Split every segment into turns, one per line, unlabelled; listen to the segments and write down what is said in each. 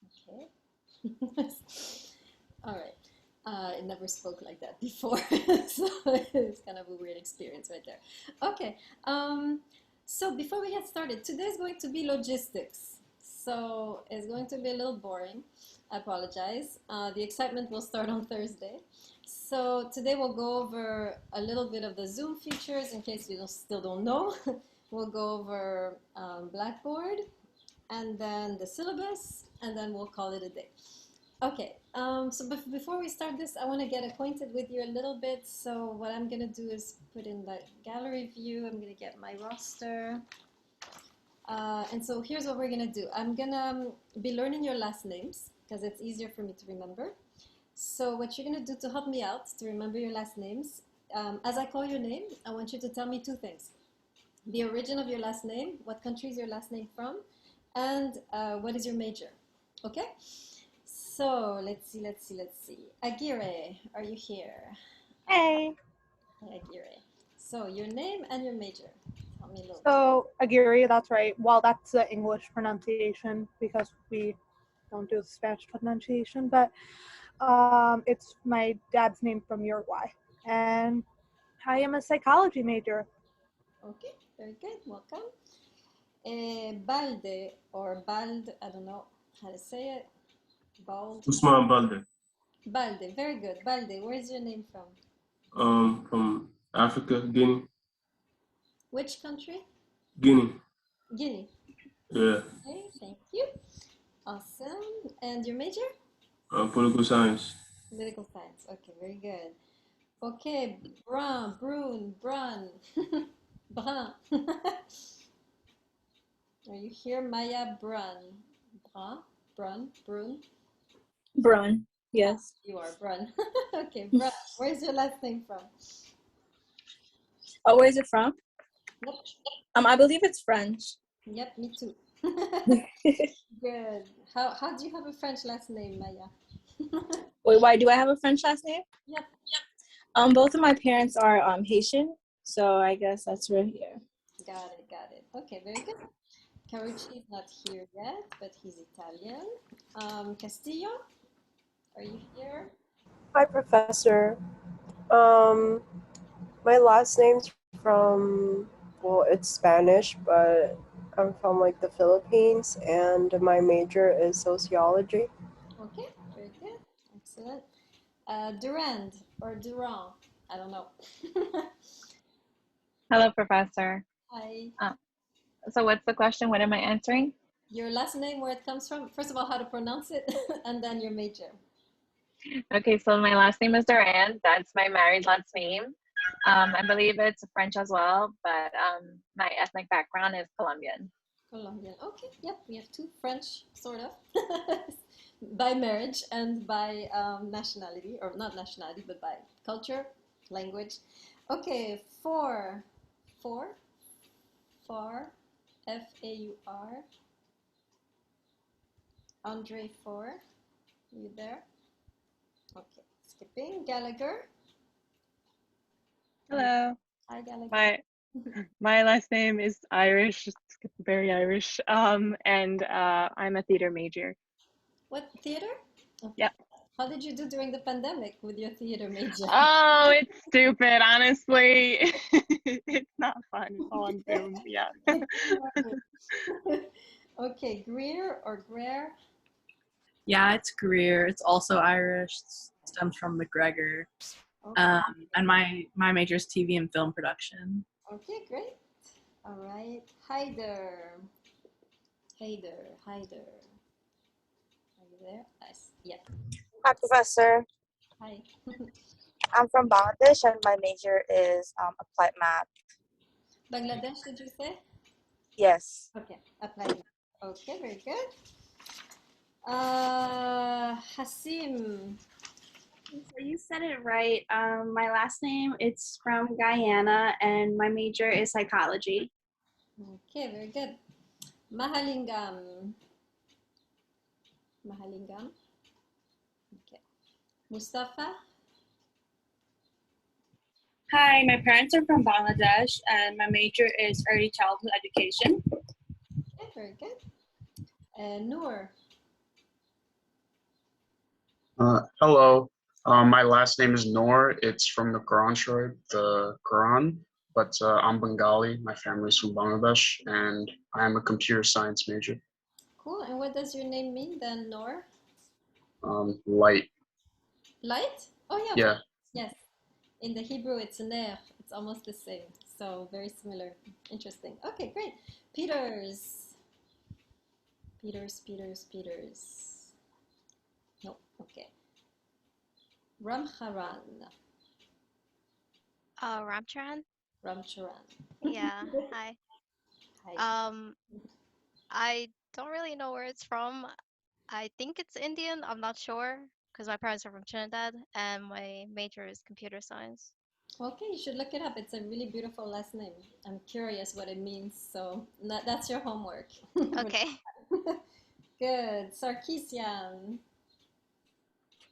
Okay. All right. I never spoke like that before, so it's kind of a weird experience right there. Okay. So before we get started, today is going to be logistics. So it's going to be a little boring. I apologize. The excitement will start on Thursday. So today we'll go over a little bit of the Zoom features in case you still don't know. We'll go over Blackboard and then the syllabus, and then we'll call it a day. Okay, so before we start this, I want to get acquainted with you a little bit. So what I'm going to do is put in the gallery view. I'm going to get my roster. And so here's what we're going to do. I'm going to be learning your last names because it's easier for me to remember. So what you're going to do to help me out to remember your last names, as I call your name, I want you to tell me two things. The origin of your last name, what country is your last name from, and what is your major. Okay? So let's see. Aguirre, are you here?
Hey,
Hey, Aguirre. So your name and your major. Tell me a little bit.
so Aguirre, that's right. Well, that's the English pronunciation because we don't do the Spanish pronunciation, but it's my dad's name from Uruguay. And I am a psychology major.
Okay, very good. Welcome. Balde or Bald, I don't know how to say it. Bald.
Usman Balde,
Balde, very good. Balde, where's your name from?
from Africa, Guinea.
Which country?
Guinea,
Guinea.
yeah.
Okay, thank you. Awesome. And your major?
Political science.
Political science. Okay, very good. Okay, Brun. Brun. Are you here, Maya Brun? Brun.
Brun,
Ah,
yes.
you are Brun. Okay, Brun. Where's your last name from?
Oh, where is it from?
Yep,
I believe it's French.
yep, me too. Good. How do you have a French last name, Maya?
Wait, why do I have a French last name?
Yep.
Both of my parents are Haitian, so I guess that's right here.
Got it. Okay, very good. Carucci is not here yet, but he's Italian. Castillo, are you here?
Hi, Professor. Um, my last name's from, well, it's Spanish, but I'm from like the Philippines, and my major is sociology.
Okay, very good. Excellent. Durand or Durand, I don't know.
Hello, Professor.
Hi.
So what's the question? What am I answering?
Your last name, where it comes from. First of all, how to pronounce it, and then your major.
Okay, so my last name is Durand. That's my married last name. I believe it's French as well, but my ethnic background is Colombian.
Colombian. Okay, yep, we have two French, sort of, by marriage and by nationality, or not nationality, but by culture, language. Okay, four, Faur. Andre Four, you there? Okay, skipping. Gallagher.
Hello.
Hi, Gallagher.
My last name is Irish, very Irish. And I'm a theater major.
What theater? Okay.
Yep.
How did you do during the pandemic with your theater major?
Oh, it's stupid, honestly. It's not fun. It's all on Zoom. Yeah.
Okay, Greer or Greer?
Yeah, it's Greer. It's also Irish. It stems from McGregor.
Okay.
And my major is TV and film production.
Okay, great. All right. Hyder. Are you there? Nice. Yeah.
Hi, Professor.
Hi.
I'm from Bangladesh and my major is applied math.
Bangladesh, did you say?
Yes.
Okay, applied. Okay, very good. Hasim.
So you said it right. My last name, it's from Guyana, and my major is psychology.
Okay, very good. Mahalingam. Okay. Mustafa.
Hi, my parents are from Bangladesh and my major is early childhood education.
Okay, very good. Noor.
Hello. My last name is Noor. It's from the Quran Sharif, the Quran, but I'm Bengali. My family's from Bangladesh, and I'm a computer science major.
Cool. And what does your name mean then, Nor?
Light.
Light? Oh yeah, of
Yeah.
course. Yes. In the Hebrew, it's ner. It's almost the same. So very similar. Interesting. Okay, great. Peters. Peters. No. Okay. Ramcharan.
Ramcharan?
Ramcharan.
Yeah, hi.
Hi.
I don't really know where it's from. I think it's Indian. I'm not sure because my parents are from Trinidad and my major is computer science.
Okay, you should look it up. It's a really beautiful last name. I'm curious what it means, so that's your homework.
Okay.
Good. Sarkisian.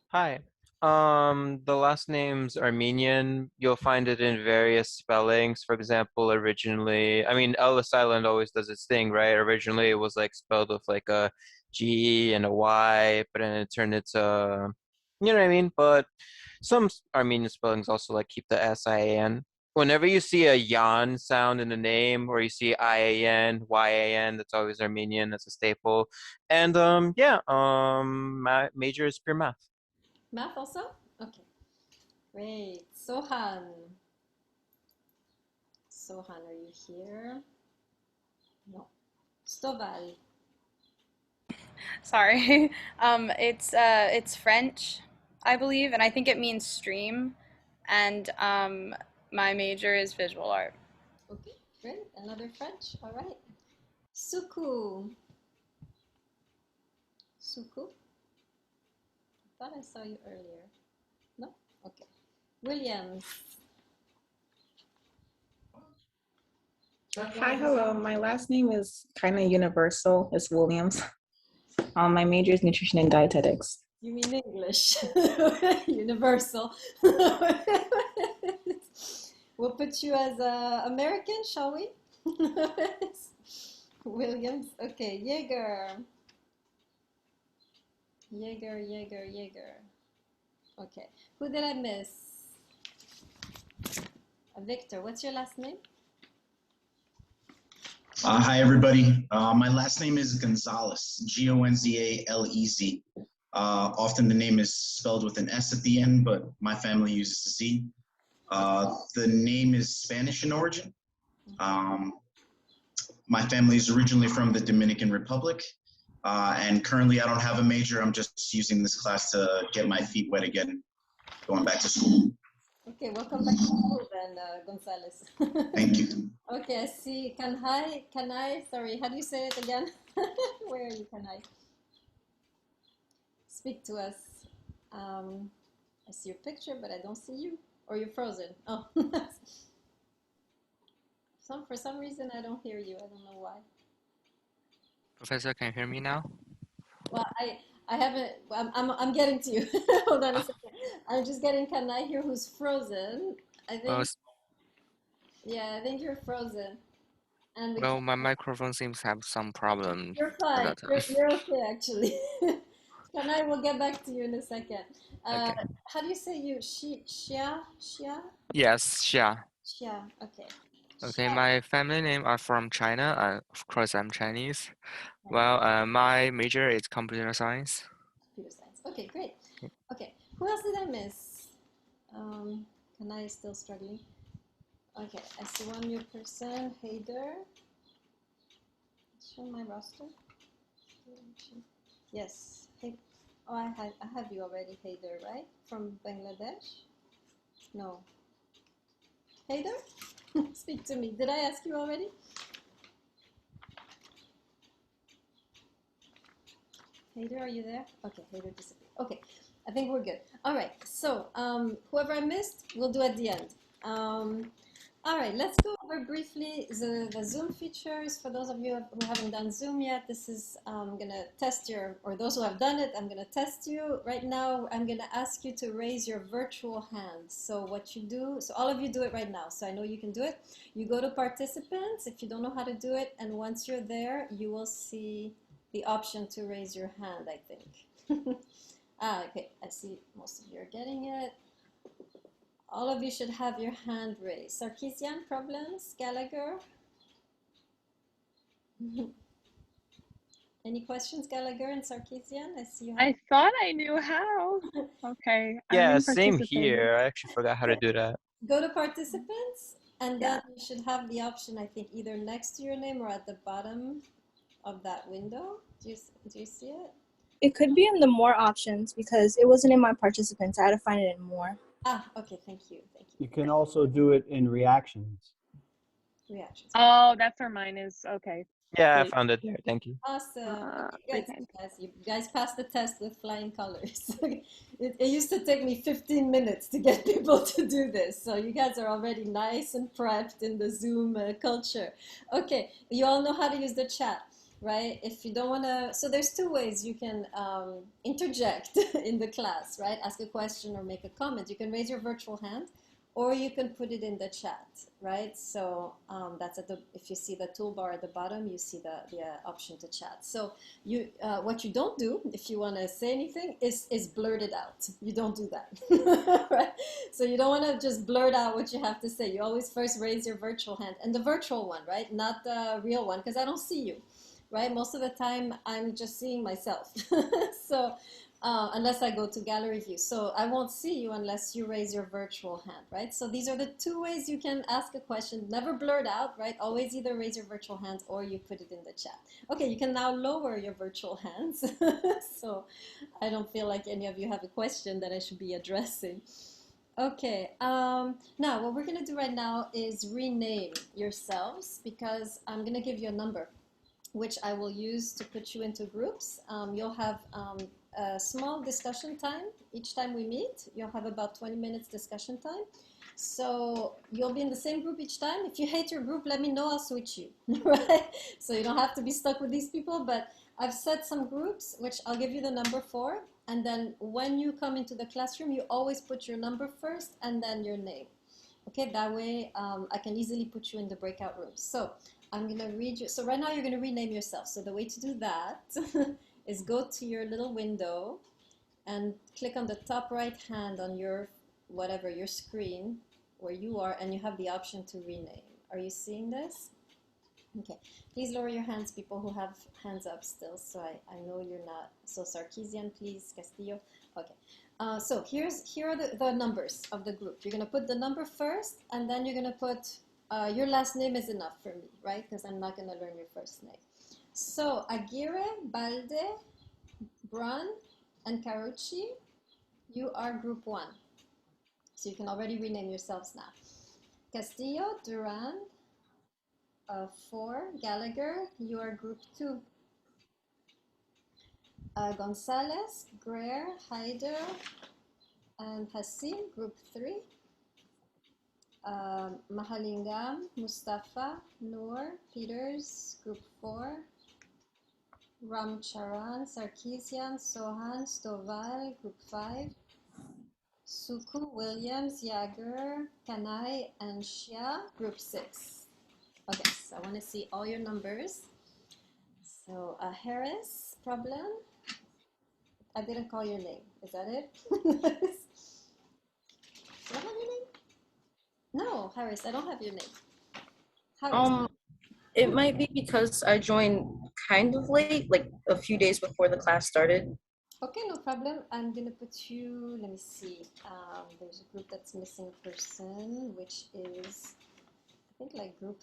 Hi. The last name's Armenian. You'll find it in various spellings. For example, originally, I mean, Ellis Island always does its thing, right? Originally, it was like spelled with like a G and a Y, but then it turned into, you know what I mean? But some Armenian spellings also like keep the S-I-A-N. Whenever you see a yan sound in the name, or you see I-A-N, Y-A-N, that's always Armenian. That's a staple. And yeah, my major is pure math.
Math also? Okay. Great. Sohan. Sohan, are you here? No. Stoval.
Sorry. It's French, I believe, and I think it means stream. And my major is visual art.
Okay, great. Another French. All right. Suku. Suku. I thought I saw you earlier. No? Okay. Williams.
Hi, hello. My last name is kind of universal. It's Williams. My major is nutrition and dietetics.
You mean English? Universal. We'll put you as American, shall we? Williams. Okay, Jaeger. Jaeger. Okay. Who did I miss? Victor. What's your last name?
Hi, everybody. My last name is Gonzalez, Gonzalez. Often the name is spelled with an S at the end, but my family uses a Z. The name is Spanish in origin. My family is originally from the Dominican Republic, and currently I don't have a major. I'm just using this class to get my feet wet again, going back to school.
Okay, welcome back to school then, Gonzalez.
Thank you.
Okay, I see Kanai, sorry, how do you say it again? Where are you, Kanai? Speak to us. I see your picture, but I don't see you. Or you're frozen. Oh. For some reason, I don't hear you. I don't know why.
Professor, can you hear me now?
Well, I haven't, I'm getting to you. Hold on a second. I'm just getting Kanai here who's frozen. I think, yeah, I think you're frozen. And
Well, my microphone seems to have some problem
you're
at
fine.
that time.
You're okay, actually. Kanai, we'll get back to you in a second.
Okay.
How do you say you? Xia?
Yes, Xia.
Xia, okay.
Okay,
Xia.
my family name are from China. Of course, I'm Chinese. Well, my major is computer science.
Computer science. Okay, great. Okay, who else did I miss? Kanai is still struggling. Okay, I see one new person, Haider. Show my roster. Yes. Hey, oh, I have you already, Haider, right? From Bangladesh? No. Haider? Speak to me. Did I ask you already? Haider, are you there? Okay, Haider disappeared. Okay, I think we're good. All right, so whoever I missed, we'll do at the end. All right, let's go over briefly the Zoom features. For those of you who haven't done Zoom yet, this is, I'm gonna test your, or those who have done it, I'm gonna test you. Right now, I'm gonna ask you to raise your virtual hand. So what you do, so all of you do it right now, so I know you can do it. You go to participants if you don't know how to do it, and once you're there, you will see the option to raise your hand, I think. Ah, okay, I see most of you are getting it. All of you should have your hand raised. Sarkisian problems? Gallagher? Any questions, Gallagher and Sarkisian? I see you have.
I thought I knew how. Okay, I'm
Yeah,
in
same
participating.
here. I actually forgot how to do that.
Go to participants, and
Yeah.
then you should have the option, I think, either next to your name or at the bottom of that window. Do you see it?
It could be in the more options because it wasn't in my participants. I had to find it in more.
Ah, okay, thank you.
You can also do it in reactions.
Reactions.
Oh, that's where mine is. Okay.
Yeah, I
Great.
found it there. Thank you.
Awesome. Okay,
great,
good. You guys passed the test with flying colors. It used to take me 15 minutes to get people to do this. So you guys are already nice and prepped in the Zoom culture. Okay, you all know how to use the chat, right? If you don't want to, so there's two ways you can interject in the class, right? Ask a question or make a comment. You can raise your virtual hand, or you can put it in the chat, right? So that's at the, if you see the toolbar at the bottom, you see the option to chat. So you, what you don't do, if you want to say anything, is blurt it out. You don't do that, right? So you don't want to just blurt out what you have to say. You always first raise your virtual hand, and the virtual one, right? Not the real one, because I don't see you, right? Most of the time, I'm just seeing myself. So unless I go to gallery view. So I won't see you unless you raise your virtual hand, right? So these are the two ways you can ask a question. Never blurt out, right? Always either raise your virtual hand or you put it in the chat. Okay, you can now lower your virtual hands. So I don't feel like any of you have a question that I should be addressing. Okay, now what we're gonna do right now is rename yourselves because I'm gonna give you a number which I will use to put you into groups. You'll have a small discussion time each time we meet. You'll have about 20 minutes discussion time. So you'll be in the same group each time. If you hate your group, let me know, I'll switch you, right? So you don't have to be stuck with these people, but I've set some groups, which I'll give you the number for. And then when you come into the classroom, you always put your number first and then your name. Okay, that way I can easily put you in the breakout rooms. So I'm gonna read you. So right now you're gonna rename yourself. So the way to do that is go to your little window and click on the top right hand on your whatever your screen where you are, and you have the option to rename. Are you seeing this? Okay, please lower your hands, people who have hands up still, so I know you're not. So Sarkisian, please, Castillo. Okay, so here are the numbers of the group. You're gonna put the number first, and then you're gonna put your last name is enough for me, right? Because I'm not gonna learn your first name. So Aguirre, Balde, Brun, and Carucci, you are group 1. So you can already rename yourselves now. Castillo, Durand, 4. Gallagher, you are group 2. Gonzalez, Greer, Haider, and Hassim, group 3. Mahalingam, Mustafa, Noor, Peters, group 4. Ramcharan, Sarkisian, Sohan, Stovall, group 5. Suku, Williams, Yager, Kanai, and Shia, group 6. Okay, so I want to see all your numbers. So Harris, problem? I didn't call your name. Is that it? Do I have your name? No, Harris, I don't have your name. Harris.
It might be because I joined kind of late, like a few days before the class started.
Okay, no problem. I'm gonna put you, let me see. There's a group that's missing a person, which is, I think like group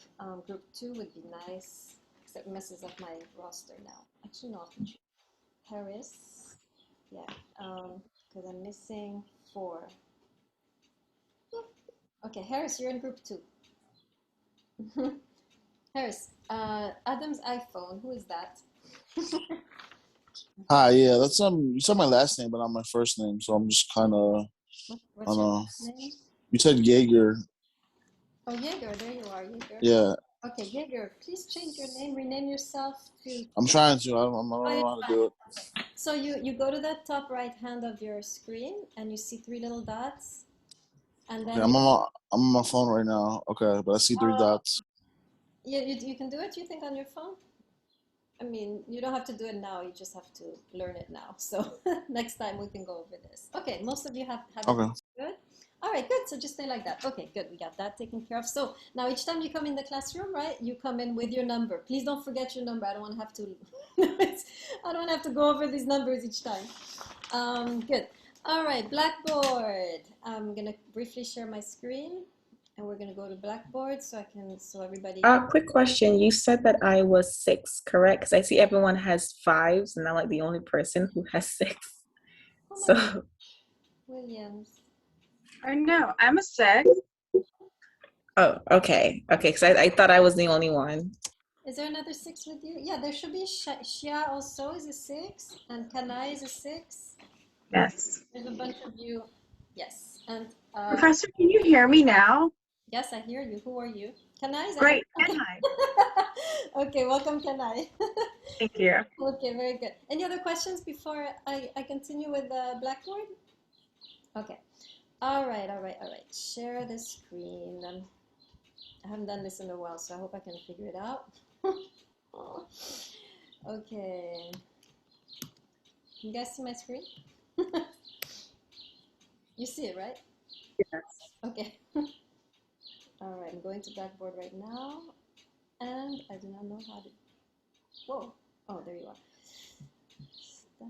2 would be nice, except it messes up my roster now. Actually, no, I'll put you. Harris, yeah, because I'm missing 4. Okay, Harris, you're in group 2. Harris, Adam's iPhone, who is that?
Hi, yeah, that's you said my last name, but not my first name, so I'm just kind of, I
What's
don't
your
know.
first name?
You said Jaeger.
Oh, Jaeger, there you are, Jaeger.
Yeah,
Okay, Jaeger, please change your name, rename yourself to...
I'm trying to. I don't
Oh,
know how to do it.
okay. So you go to the top right hand of your screen and you see 3 little dots, and then
Okay, I'm on my phone right now. Okay, but I see 3 dots.
you can do it, you think, on your phone? I mean, you don't have to do it now. You just have to learn it now. So next time we can go over this. Okay, most of you have
Okay.
it. Good. All right, good. So just stay like that. Okay, good. We got that taken care of. So now each time you come in the classroom, right, you come in with your number. Please don't forget your number. I don't want to have to. I don't have to go over these numbers each time. Good. All right, Blackboard. I'm gonna briefly share my screen, and we're gonna go to Blackboard so everybody.
Quick question. You said that I was 6, correct? Because I see everyone has 5s, and I'm like the only person who has 6. So.
Williams.
Or no, I'm a 6.
Oh, okay. Okay, because I thought I was the only one.
Is there another 6 with you? Yeah, there should be Shia also is a 6, and Kanai is a 6.
Yes.
There's a bunch of you. Yes, and
Professor, can you hear me now?
yes, I hear you. Who are you? Kanai.
Great, Kanai.
Okay, welcome, Kanai.
Thank you.
Okay, very good. Any other questions before I continue with the Blackboard? Okay. All right. Share the screen. I haven't done this in a while, so I hope I can figure it out. Okay. You guys see my screen? You see it, right?
Yes.
Okay. All right, I'm going to Blackboard right now, and I do not know how to. Whoa! Oh, there you are. Stuff.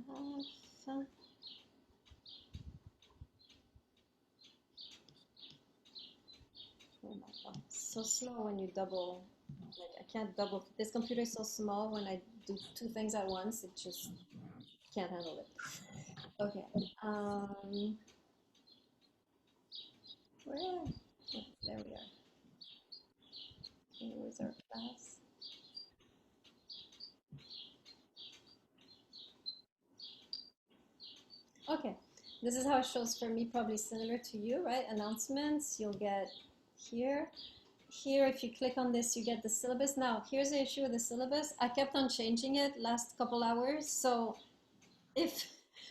Oh my God, so slow when you double. Like I can't double. This computer is so small. When I do 2 things at once, it just can't handle it. Okay. Where? Oh, there we are. Here is our class. Okay. This is how it shows for me. Probably similar to you, right? Announcements. You'll get here. Here, if you click on this, you get the syllabus. Now, here's the issue with the syllabus. I kept on changing it last couple hours. So if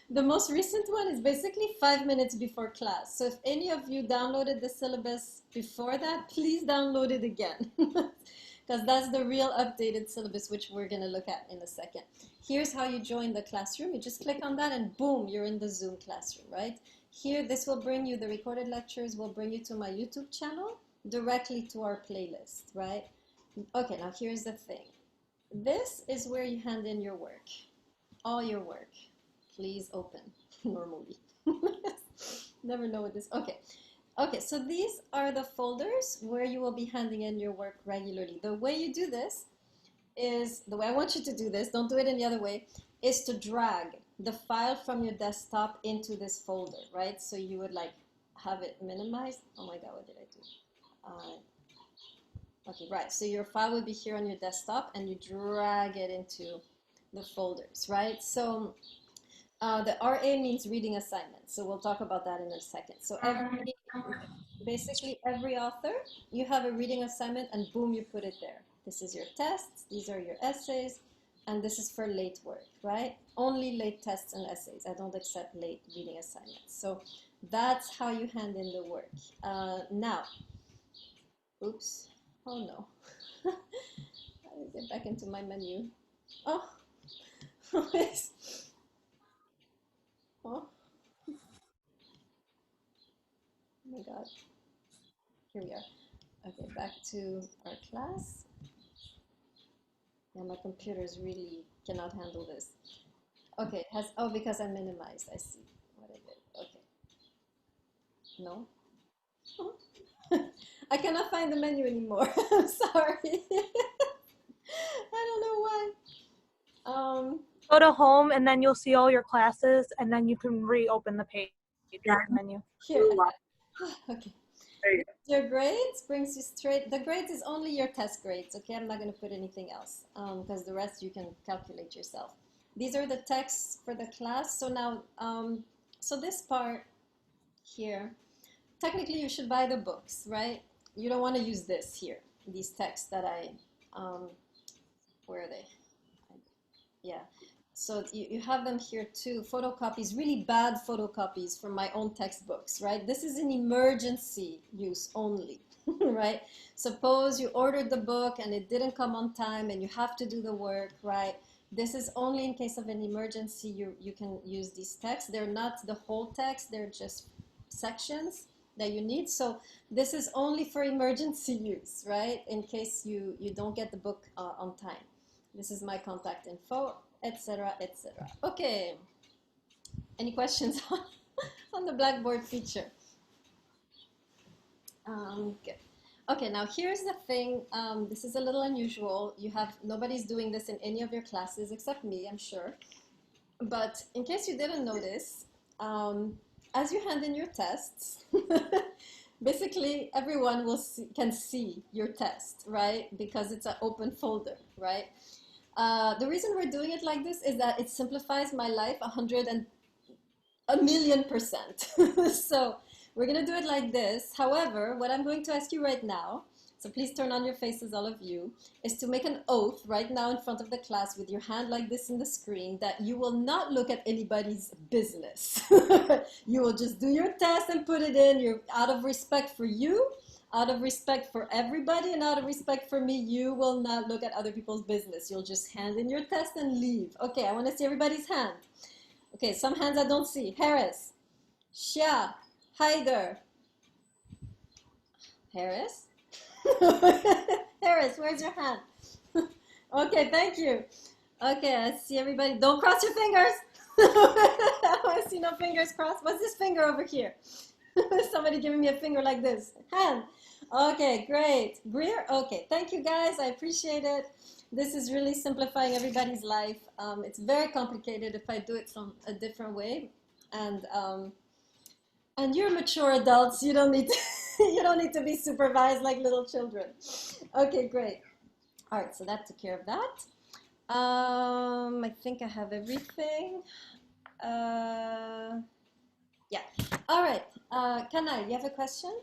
the most recent one is basically 5 minutes before class. So if any of you downloaded the syllabus before that, please download it again. Because that's the real updated syllabus, which we're going to look at in a second. Here's how you join the classroom. You just click on that and boom, you're in the Zoom classroom, right? Here, this will bring you, the recorded lectures will bring you to my YouTube channel, directly to our playlist, right? Okay, now here's the thing. This is where you hand in your work, all your work. Please open normally. Never know what this, okay. Okay, so these are the folders where you will be handing in your work regularly. The way you do this is, the way I want you to do this, don't do it any other way, is to drag the file from your desktop into this folder, right? So you would like have it minimized. Oh my God, what did I do? Okay, right, so your file would be here on your desktop and you drag it into the folders, right? So the RA means reading assignment, so we'll talk about that in a second. So basically every author, you have a reading assignment and boom, you put it there. This is your tests, these are your essays, and this is for late work, right? Only late tests and essays. I don't accept late reading assignments. So that's how you hand in the work. Now, oops, oh no. How do I get back into my menu? Oh, oh my God. Here we are. Okay, back to our class. Yeah, my computers really cannot handle this. Okay, it has, oh, because I minimized, I see what I did. Okay. No? I cannot find the menu anymore. I'm sorry. I don't know why.
Go to home and then you'll see all your classes and then you can reopen the page menu.
Here. Okay. Your grades brings you straight. The grades is only your test grades. Okay, I'm not going to put anything else because the rest you can calculate yourself. These are the texts for the class. So now, so this part here, technically you should buy the books, right? You don't want to use this here. These texts that I, where are they? Yeah. So you have them here too, photocopies, really bad photocopies from my own textbooks, right? This is an emergency use only, right? Suppose you ordered the book and it didn't come on time and you have to do the work, right? This is only in case of an emergency you can use these texts. They're not the whole text, they're just sections that you need. So this is only for emergency use, right? In case you don't get the book on time. This is my contact info, etc., etc. Okay. Any questions on the Blackboard feature? Good. Okay, now here's the thing. This is a little unusual. Nobody's doing this in any of your classes except me, I'm sure. But in case you didn't notice, as you hand in your tests, basically everyone can see your test, right? Because it's an open folder, right? The reason we're doing it like this is that it simplifies my life 1,000,000%. So we're going to do it like this. However, what I'm going to ask you right now, so please turn on your faces, all of you, is to make an oath right now in front of the class with your hand like this in the screen that you will not look at anybody's business. You will just do your test and put it in. You're out of respect for you, out of respect for everybody, and out of respect for me, you will not look at other people's business. You'll just hand in your test and leave. Okay, I want to see everybody's hand. Okay, some hands I don't see. Harris, Shia, Haider. Harris? Harris, where's your hand? Okay, thank you. Okay, I see everybody. Don't cross your fingers. I see no fingers crossed. What's this finger over here? Somebody giving me a finger like this. Hand. Okay, great. Greer? Okay, thank you guys. I appreciate it. This is really simplifying everybody's life. It's very complicated if I do it from a different way. And you're mature adults. You don't need to, you don't need to be supervised like little children. Okay, great. All right, so that took care of that. I think I have everything. Yeah. All right. Kanai, you have a question?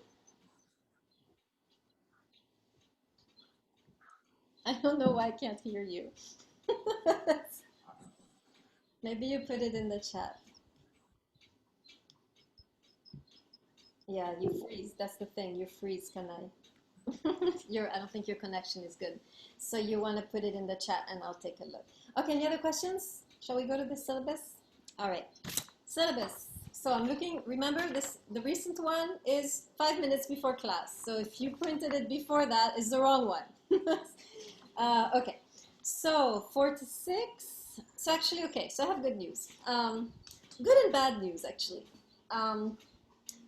I don't know why I can't hear you. Maybe you put it in the chat. Yeah, you freeze. That's the thing. You freeze, Kanai. I don't think your connection is good. So you want to put it in the chat and I'll take a look. Okay, any other questions? Shall we go to the syllabus? All right. Syllabus. So I'm looking, remember the recent one is 5 minutes before class. So if you printed it before that, it's the wrong one. Okay, so 4 to 6. So actually, okay, so I have good news. Good and bad news, actually.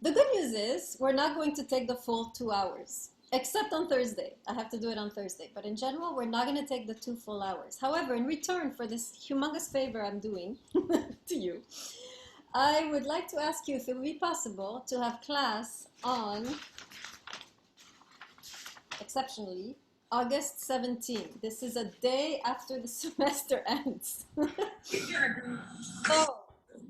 The good news is we're not going to take the full 2 hours, except on Thursday. I have to do it on Thursday. But in general, we're not going to take the 2 full hours. However, in return for this humongous favor I'm doing to you, I would like to ask you if it would be possible to have class on, exceptionally, August 17th. This is a day after the semester ends. So,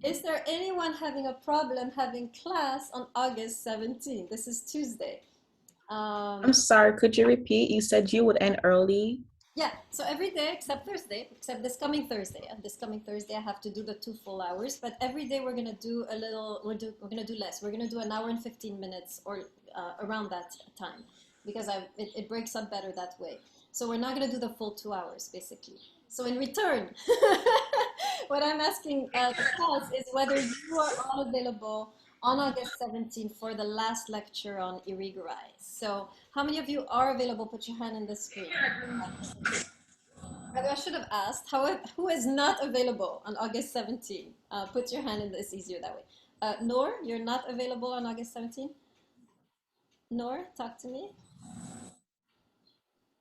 is there anyone having a problem having class on August 17th? This is Tuesday.
I'm sorry, could you repeat? You said you would end early.
Yeah, so every day except Thursday, except this coming Thursday. This coming Thursday, I have to do the 2 full hours, but every day we're gonna do a little. We're gonna do less. We're gonna do an hour and 15 minutes or around that time, because it breaks up better that way. So we're not gonna do the full 2 hours, basically. So in return, what I'm asking the class is whether you are all available on August 17th for the last lecture on irigori. So how many of you are available? Put your hand in the screen. I should have asked, who is not available on August 17th? Put your hand in, it's easier that way. Noor, you're not available on August 17th? Noor, talk to me.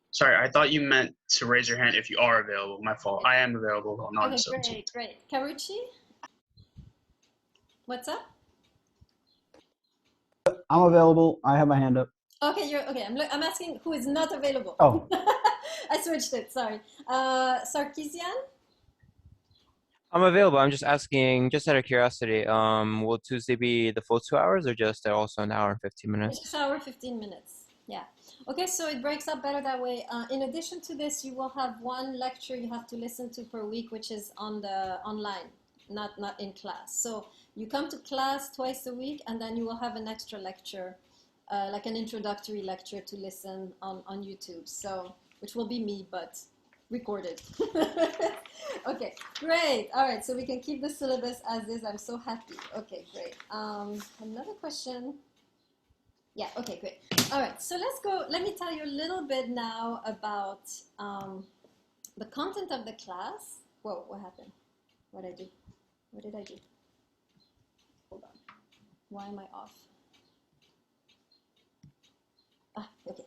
Sorry, I thought you meant to raise your hand if you are available. My fault. I am available on
Okay,
August 17th.
great. Karuchi? What's up?
I'm available. I have my hand up.
Okay, I'm asking who is not available.
Oh.
I switched it, sorry. Sarkisian?
I'm available. I'm just asking, just out of curiosity, will Tuesday be the full 2 hours or just also an hour and 15 minutes?
It's an hour, 15 minutes. Yeah. Okay, so it breaks up better that way. In addition to this, you will have one lecture you have to listen to per week, which is on the online, not in class. So you come to class twice a week, and then you will have an extra lecture, like an introductory lecture to listen on YouTube. So, which will be me, but recorded. Okay, great. All right, so we can keep the syllabus as is. I'm so happy. Okay, great. Another question. Yeah, okay, great. All right, so let's go. Let me tell you a little bit now about the content of the class. Whoa, what happened? What did I do? What did I do? Hold on. Why am I off? Ah, okay,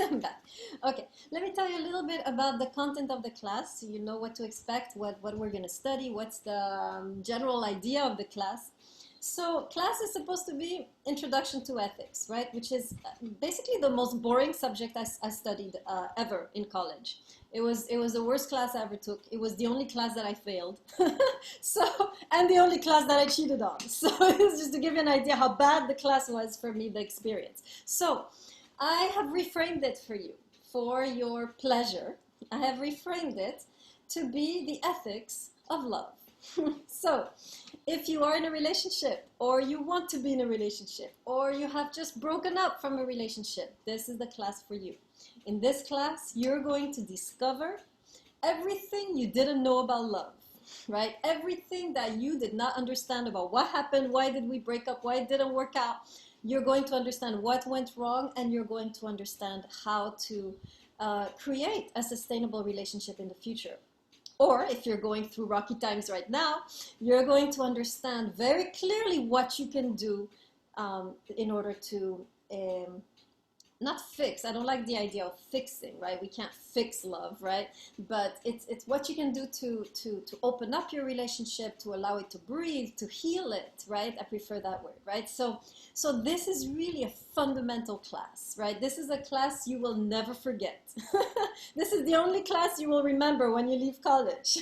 I'm back. Okay, let me tell you a little bit about the content of the class so you know what to expect, what we're going to study, what's the general idea of the class. So class is supposed to be introduction to ethics, right? Which is basically the most boring subject I studied ever in college. It was the worst class I ever took. It was the only class that I failed. And the only class that I cheated on. So it's just to give you an idea how bad the class was for me, the experience. So I have reframed it for you, for your pleasure. I have reframed it to be the ethics of love. So, if you are in a relationship, or you want to be in a relationship, or you have just broken up from a relationship, this is the class for you. In this class, you're going to discover everything you didn't know about love, right? Everything that you did not understand about what happened, why did we break up, why it didn't work out. You're going to understand what went wrong, and you're going to understand how to create a sustainable relationship in the future. Or if you're going through rocky times right now, you're going to understand very clearly what you can do in order to not fix. I don't like the idea of fixing, right? We can't fix love, right? But it's what you can do to open up your relationship, to allow it to breathe, to heal it, right? I prefer that word, right? So this is really a fundamental class, right? This is a class you will never forget. This is the only class you will remember when you leave college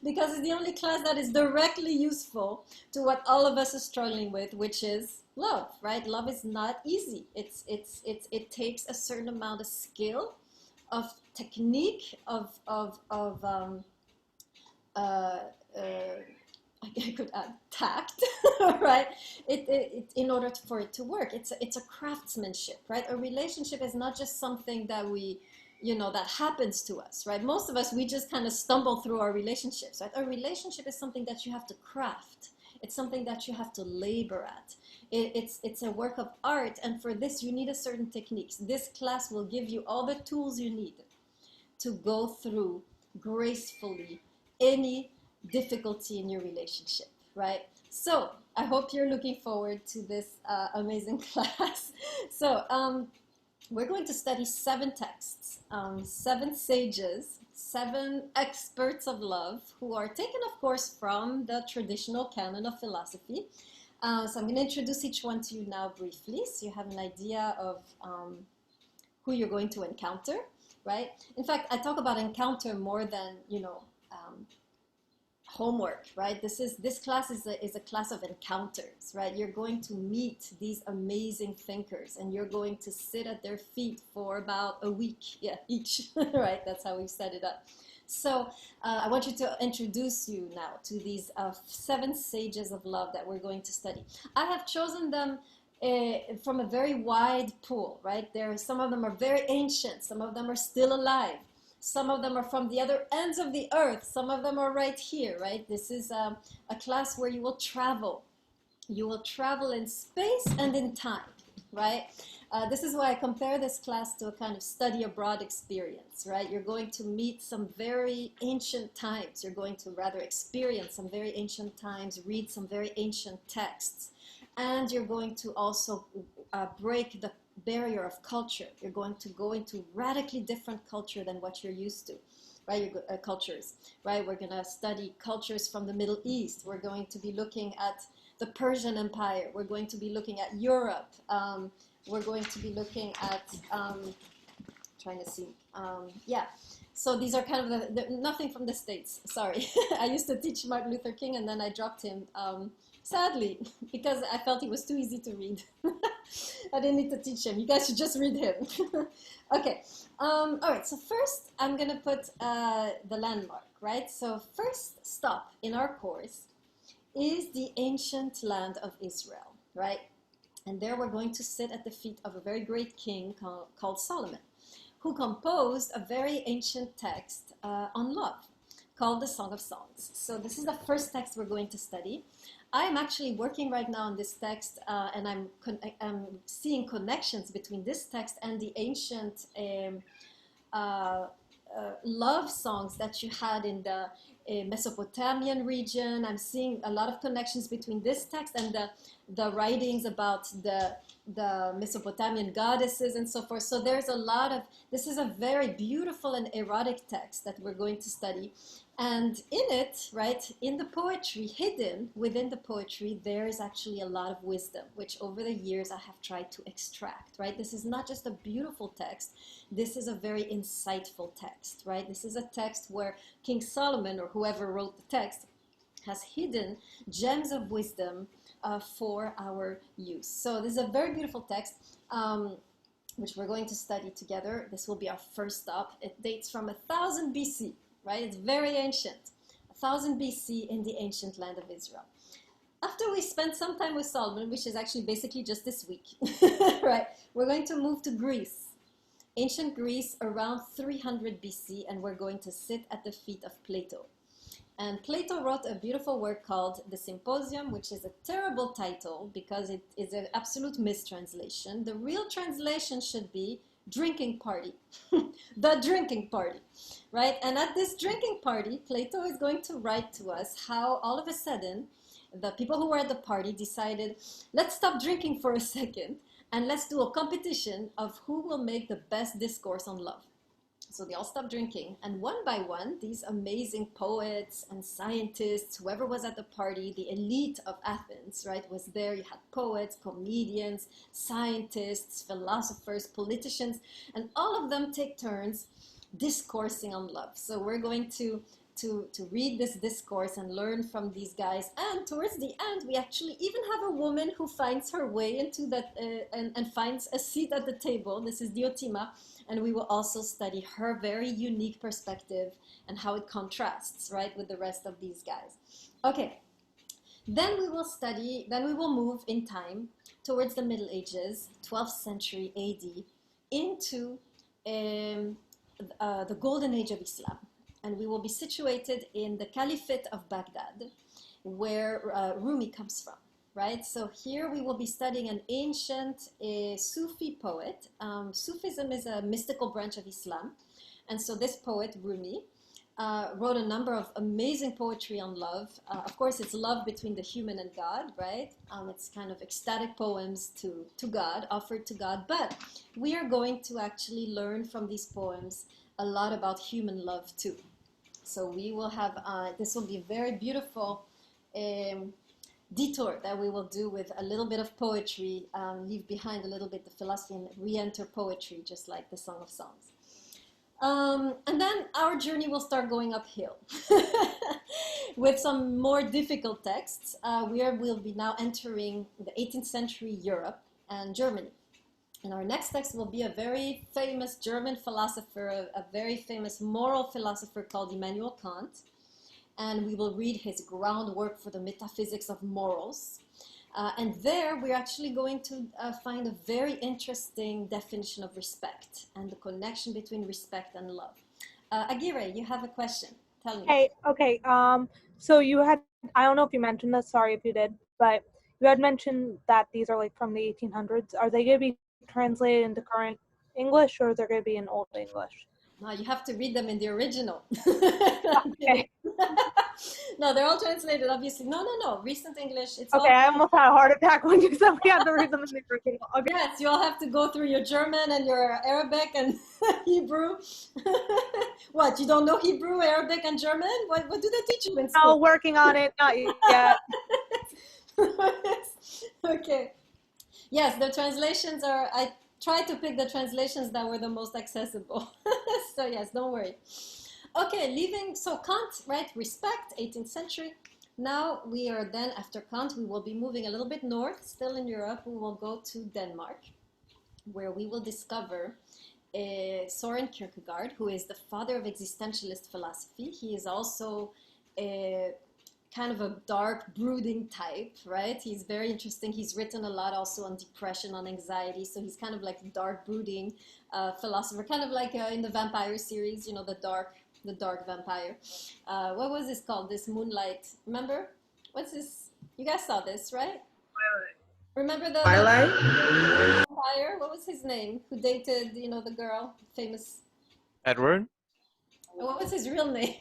because it's the only class that is directly useful to what all of us are struggling with, which is love, right? Love is not easy. It takes a certain amount of skill, of technique, I could add tact, right? In order for it to work, it's a craftsmanship, right? A relationship is not just something that we, that happens to us, right? Most of us, we just kind of stumble through our relationships, right? A relationship is something that you have to craft. It's something that you have to labor at. It's a work of art, and for this you need a certain techniques. This class will give you all the tools you need to go through gracefully any difficulty in your relationship, right? So I hope you're looking forward to this amazing class. So we're going to study 7 texts, 7 sages, 7 experts of love who are taken, of course, from the traditional canon of philosophy. So I'm going to introduce each one to you now briefly, so you have an idea of who you're going to encounter, right? In fact, I talk about encounter more than, homework, right? This class is a class of encounters, right? You're going to meet these amazing thinkers, and you're going to sit at their feet for about a week, each, right? That's how we've set it up. So I want you to introduce you now to these 7 sages of love that we're going to study. I have chosen them from a very wide pool, right? Some of them are very ancient, some of them are still alive. Some of them are from the other ends of the earth. Some of them are right here, right? This is a class where you will travel. You will travel in space and in time, right? This is why I compare this class to a kind of study abroad experience, right? You're going to meet some very ancient times. You're going to rather experience some very ancient times, read some very ancient texts. And you're going to also break the barrier of culture. You're going to go into radically different culture than what you're used to, right? Cultures, right? We're going to study cultures from the Middle East. We're going to be looking at the Persian Empire. We're going to be looking at Europe. We're going to be looking at, trying to see, yeah. So these are kind of nothing from the States, sorry. I used to teach Martin Luther King, and then I dropped him, sadly, because I felt he was too easy to read. I didn't need to teach him. You guys should just read him. Okay. All right. So first, I'm going to put the landmark, right? So first stop in our course is the ancient land of Israel, right? And there we're going to sit at the feet of a very great king called Solomon, who composed a very ancient text on love called the Song of Songs. So this is the first text we're going to study. I'm actually working right now on this text, and I'm seeing connections between this text and the ancient love songs that you had in the Mesopotamian region. I'm seeing a lot of connections between this text and the writings about the Mesopotamian goddesses and so forth. So there's a lot of, this is a very beautiful and erotic text that we're going to study. And in it, right, in the poetry, hidden within the poetry, there is actually a lot of wisdom, which over the years I have tried to extract, right? This is not just a beautiful text. This is a very insightful text, right? This is a text where King Solomon, or whoever wrote the text, has hidden gems of wisdom for our use. So this is a very beautiful text, which we're going to study together. This will be our first stop. It dates from 1000 BC. Right? It's very ancient, 1000 BC in the ancient land of Israel. After we spent some time with Solomon, which is actually basically just this week, right? We're going to move to Greece, ancient Greece around 300 BC, and we're going to sit at the feet of Plato. And Plato wrote a beautiful work called The Symposium, which is a terrible title because it is an absolute mistranslation. The real translation should be drinking party, the drinking party, right? And at this drinking party, Plato is going to write to us how all of a sudden the people who were at the party decided, let's stop drinking for a second and let's do a competition of who will make the best discourse on love. So they all stopped drinking, and one by one, these amazing poets and scientists, whoever was at the party, the elite of Athens, right, was there. You had poets, comedians, scientists, philosophers, politicians, and all of them take turns discoursing on love. So we're going to read this discourse and learn from these guys. And towards the end, we actually even have a woman who finds her way into that and finds a seat at the table. This is Diotima. And we will also study her very unique perspective and how it contrasts, right, with the rest of these guys. Okay, then we will move in time towards the Middle Ages, 12th century AD, into the golden age of Islam. And we will be situated in the Caliphate of Baghdad, where Rumi comes from. Right, so here we will be studying an ancient Sufi poet. Sufism is a mystical branch of Islam. And so this poet, Rumi, wrote a number of amazing poetry on love. Of course, it's love between the human and God, right? It's kind of ecstatic poems to God, offered to God. But we are going to actually learn from these poems a lot about human love too. So we will have, this will be a very beautiful detour that we will do with a little bit of poetry, leave behind a little bit the philosophy and re-enter poetry, just like the Song of Songs. And then our journey will start going uphill with some more difficult texts. We'll be now entering the 18th century Europe and Germany. And our next text will be a very famous German philosopher, a very famous moral philosopher called Immanuel Kant. And we will read his groundwork for the metaphysics of morals. And there we're actually going to find a very interesting definition of respect and the connection between respect and love. Aguirre, you have a question. Tell me.
Okay. So you had, I don't know if you mentioned this, sorry if you did, but you had mentioned that these are like from the 1800s. Are they going to be translated into current English, or are they going to be in Old English?
No, you have to read them in the original.
Okay.
No, they're all translated, obviously. No. Recent English. It's
okay, I almost had a heart attack when you said we had to read them in the original. Okay.
Yes, you all have to go through your German and your Arabic and Hebrew. What, you don't know Hebrew, Arabic, and German? What do they teach you in school?
No, working on it, not yet.
Okay. Yes, the translations are, I try to pick the translations that were the most accessible. So yes, don't worry. Okay, so Kant, right, respect, 18th century. Now we are then, after Kant, we will be moving a little bit north, still in Europe. We will go to Denmark, where we will discover Soren Kierkegaard, who is the father of existentialist philosophy. He is also kind of a dark, brooding type, right? He's very interesting. He's written a lot also on depression, on anxiety. So he's kind of like a dark, brooding philosopher, kind of like in the vampire series, you know, the dark vampire. What was this called? This Moonlight. Remember? What's this? You guys saw this, right? Remember the
Twilight?
vampire? What was his name? Who dated, you know, the girl, famous.
Edward?
What was his real name?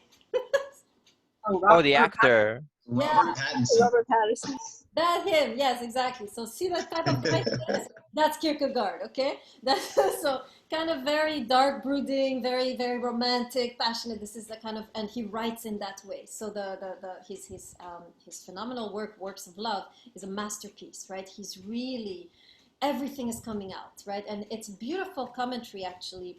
Oh, the actor.
Yeah.
Robert Pattinson.
That him, yes, exactly. So see that type of brightness? That's Kierkegaard, okay? That's so kind of very dark, brooding, very, very romantic, passionate. This is the kind of, and he writes in that way. So his phenomenal work, Works of Love, is a masterpiece, right? He's really, everything is coming out, right? And it's beautiful commentary actually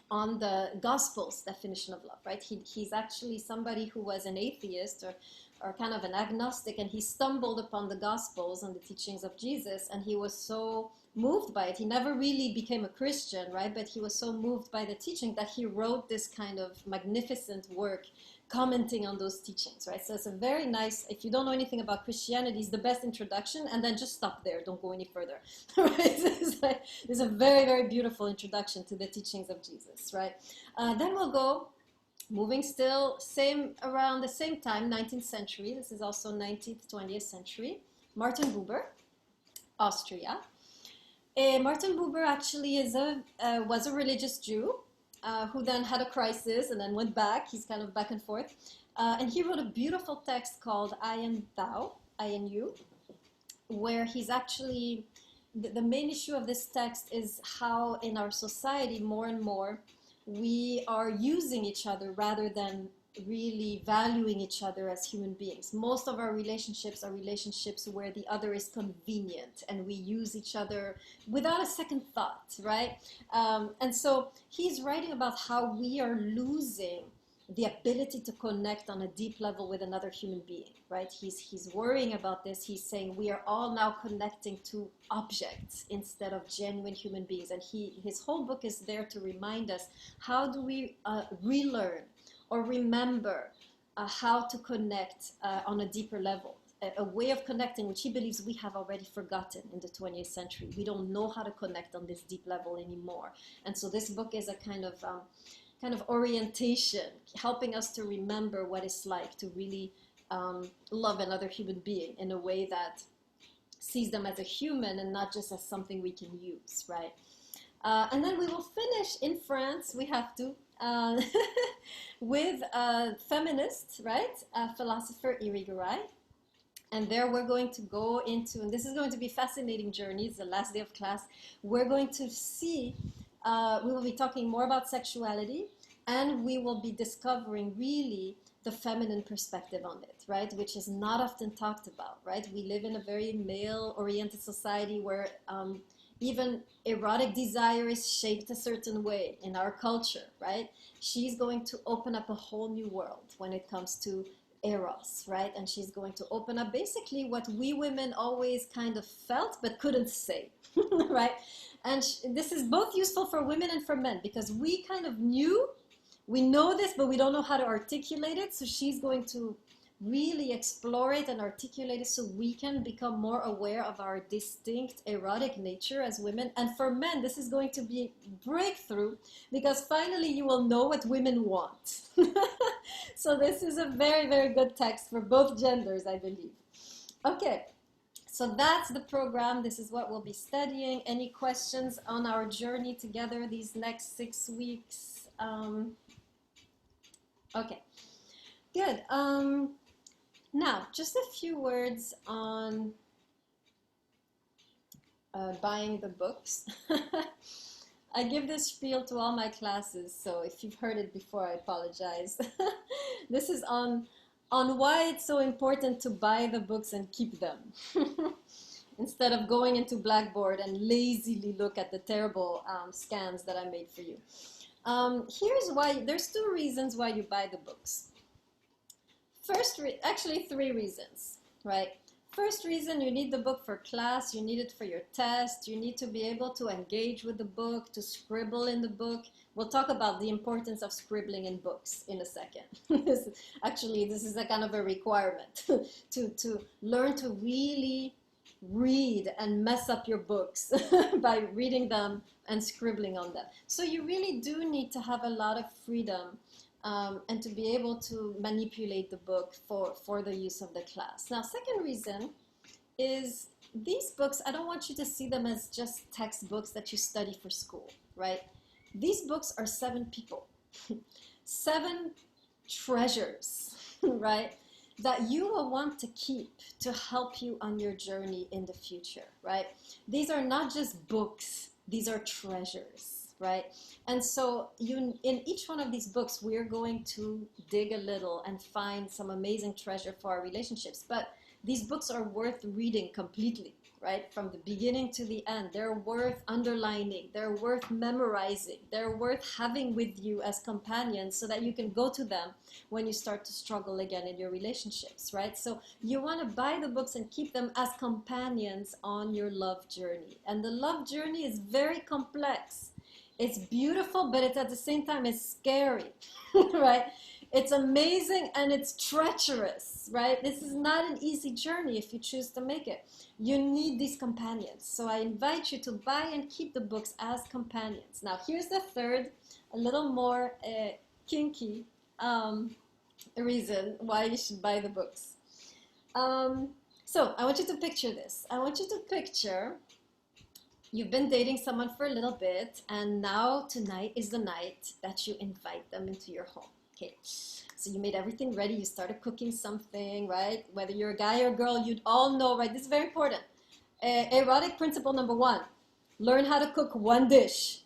on the Gospels definition of love, right? He's actually somebody who was an atheist or kind of an agnostic, and he stumbled upon the Gospels and the teachings of Jesus, and he was so moved by it. He never really became a Christian, right? But he was so moved by the teaching that he wrote this kind of magnificent work commenting on those teachings, right? So it's a very nice, if you don't know anything about Christianity, it's the best introduction, and then just stop there, don't go any further, right? It's a very, very beautiful introduction to the teachings of Jesus, right? Then we'll go, moving still, around the same time, 19th century, this is also 19th, 20th century, Martin Buber, Austria. Martin Buber actually was a religious Jew, who then had a crisis and then went back. He's kind of back and forth. And he wrote a beautiful text called I and Thou, I and You, where he's actually, the main issue of this text is how in our society more and more we are using each other rather than really valuing each other as human beings. Most of our relationships are relationships where the other is convenient and we use each other without a second thought, right? And so he's writing about how we are losing the ability to connect on a deep level with another human being, right? He's worrying about this. He's saying we are all now connecting to objects instead of genuine human beings. And his whole book is there to remind us, how do we relearn or remember how to connect on a deeper level, a way of connecting which he believes we have already forgotten in the 20th century. We don't know how to connect on this deep level anymore. And so this book is a kind of orientation, helping us to remember what it's like to really love another human being in a way that sees them as a human and not just as something we can use, right? And then we will finish in France, we have to, with a feminist, right? Philosopher Irigaray. And there we're going to go into, and this is going to be a fascinating journey, it's the last day of class. We're going to see, we will be talking more about sexuality, and we will be discovering really the feminine perspective on it, right? Which is not often talked about, right? We live in a very male-oriented society where even erotic desire is shaped a certain way in our culture, right? She's going to open up a whole new world when it comes to eros, right? And she's going to open up basically what we women always kind of felt but couldn't say, right? And this is both useful for women and for men, because we kind of we know this, but we don't know how to articulate it. So she's going to really explore it and articulate it so we can become more aware of our distinct erotic nature as women. And for men, this is going to be a breakthrough, because finally you will know what women want. So this is a very, very good text for both genders, I believe. Okay, so that's the program. This is what we'll be studying. Any questions on our journey together these next 6 weeks? Okay, good. Now, just a few words on buying the books. I give this spiel to all my classes, so if you've heard it before, I apologize. This is on why it's so important to buy the books and keep them, instead of going into Blackboard and lazily look at the terrible scans that I made for you. Here's why. There's 2 reasons why you buy the books. First, actually 3 reasons, right? First reason, you need the book for class, you need it for your test, you need to be able to engage with the book, to scribble in the book. We'll talk about the importance of scribbling in books in a second. Actually, this is a kind of a requirement to learn to really read and mess up your books by reading them and scribbling on them. So you really do need to have a lot of freedom and to be able to manipulate the book for the use of the class. Now, second reason is these books, I don't want you to see them as just textbooks that you study for school, right? These books are 7 people, 7 treasures, right? That you will want to keep to help you on your journey in the future, right? These are not just books, these are treasures, right? And so in each one of these books, we're going to dig a little and find some amazing treasure for our relationships. But these books are worth reading completely, right? From the beginning to the end. They're worth underlining. They're worth memorizing. They're worth having with you as companions so that you can go to them when you start to struggle again in your relationships, right? So you want to buy the books and keep them as companions on your love journey. And the love journey is very complex. It's beautiful, but it's at the same time, it's scary, right? It's amazing and it's treacherous, right? This is not an easy journey if you choose to make it. You need these companions. So I invite you to buy and keep the books as companions. Now, here's the third, a little more kinky reason why you should buy the books. So I want you to picture this. I want you to picture you've been dating someone for a little bit, and now tonight is the night that you invite them into your home. Okay, so you made everything ready. You started cooking something, right? Whether you're a guy or a girl, you'd all know, right? This is very important. Erotic principle number 1, learn how to cook one dish.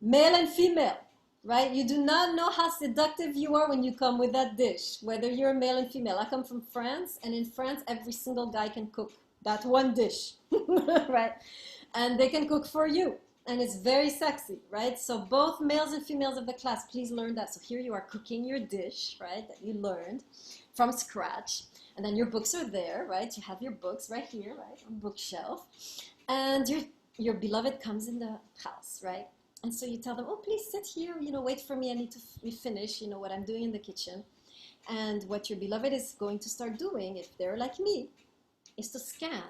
Male and female, right? You do not know how seductive you are when you come with that dish, whether you're male and female. I come from France, and in France, every single guy can cook that one dish, right? And they can cook for you. And it's very sexy, right? So both males and females of the class, please learn that. So here you are cooking your dish, right, that you learned from scratch. And then your books are there, right? You have your books right here, right, on bookshelf. And your beloved comes in the house, right? And so you tell them, oh, please sit here, wait for me. I need to finish, what I'm doing in the kitchen. And what your beloved is going to start doing, if they're like me, is to scan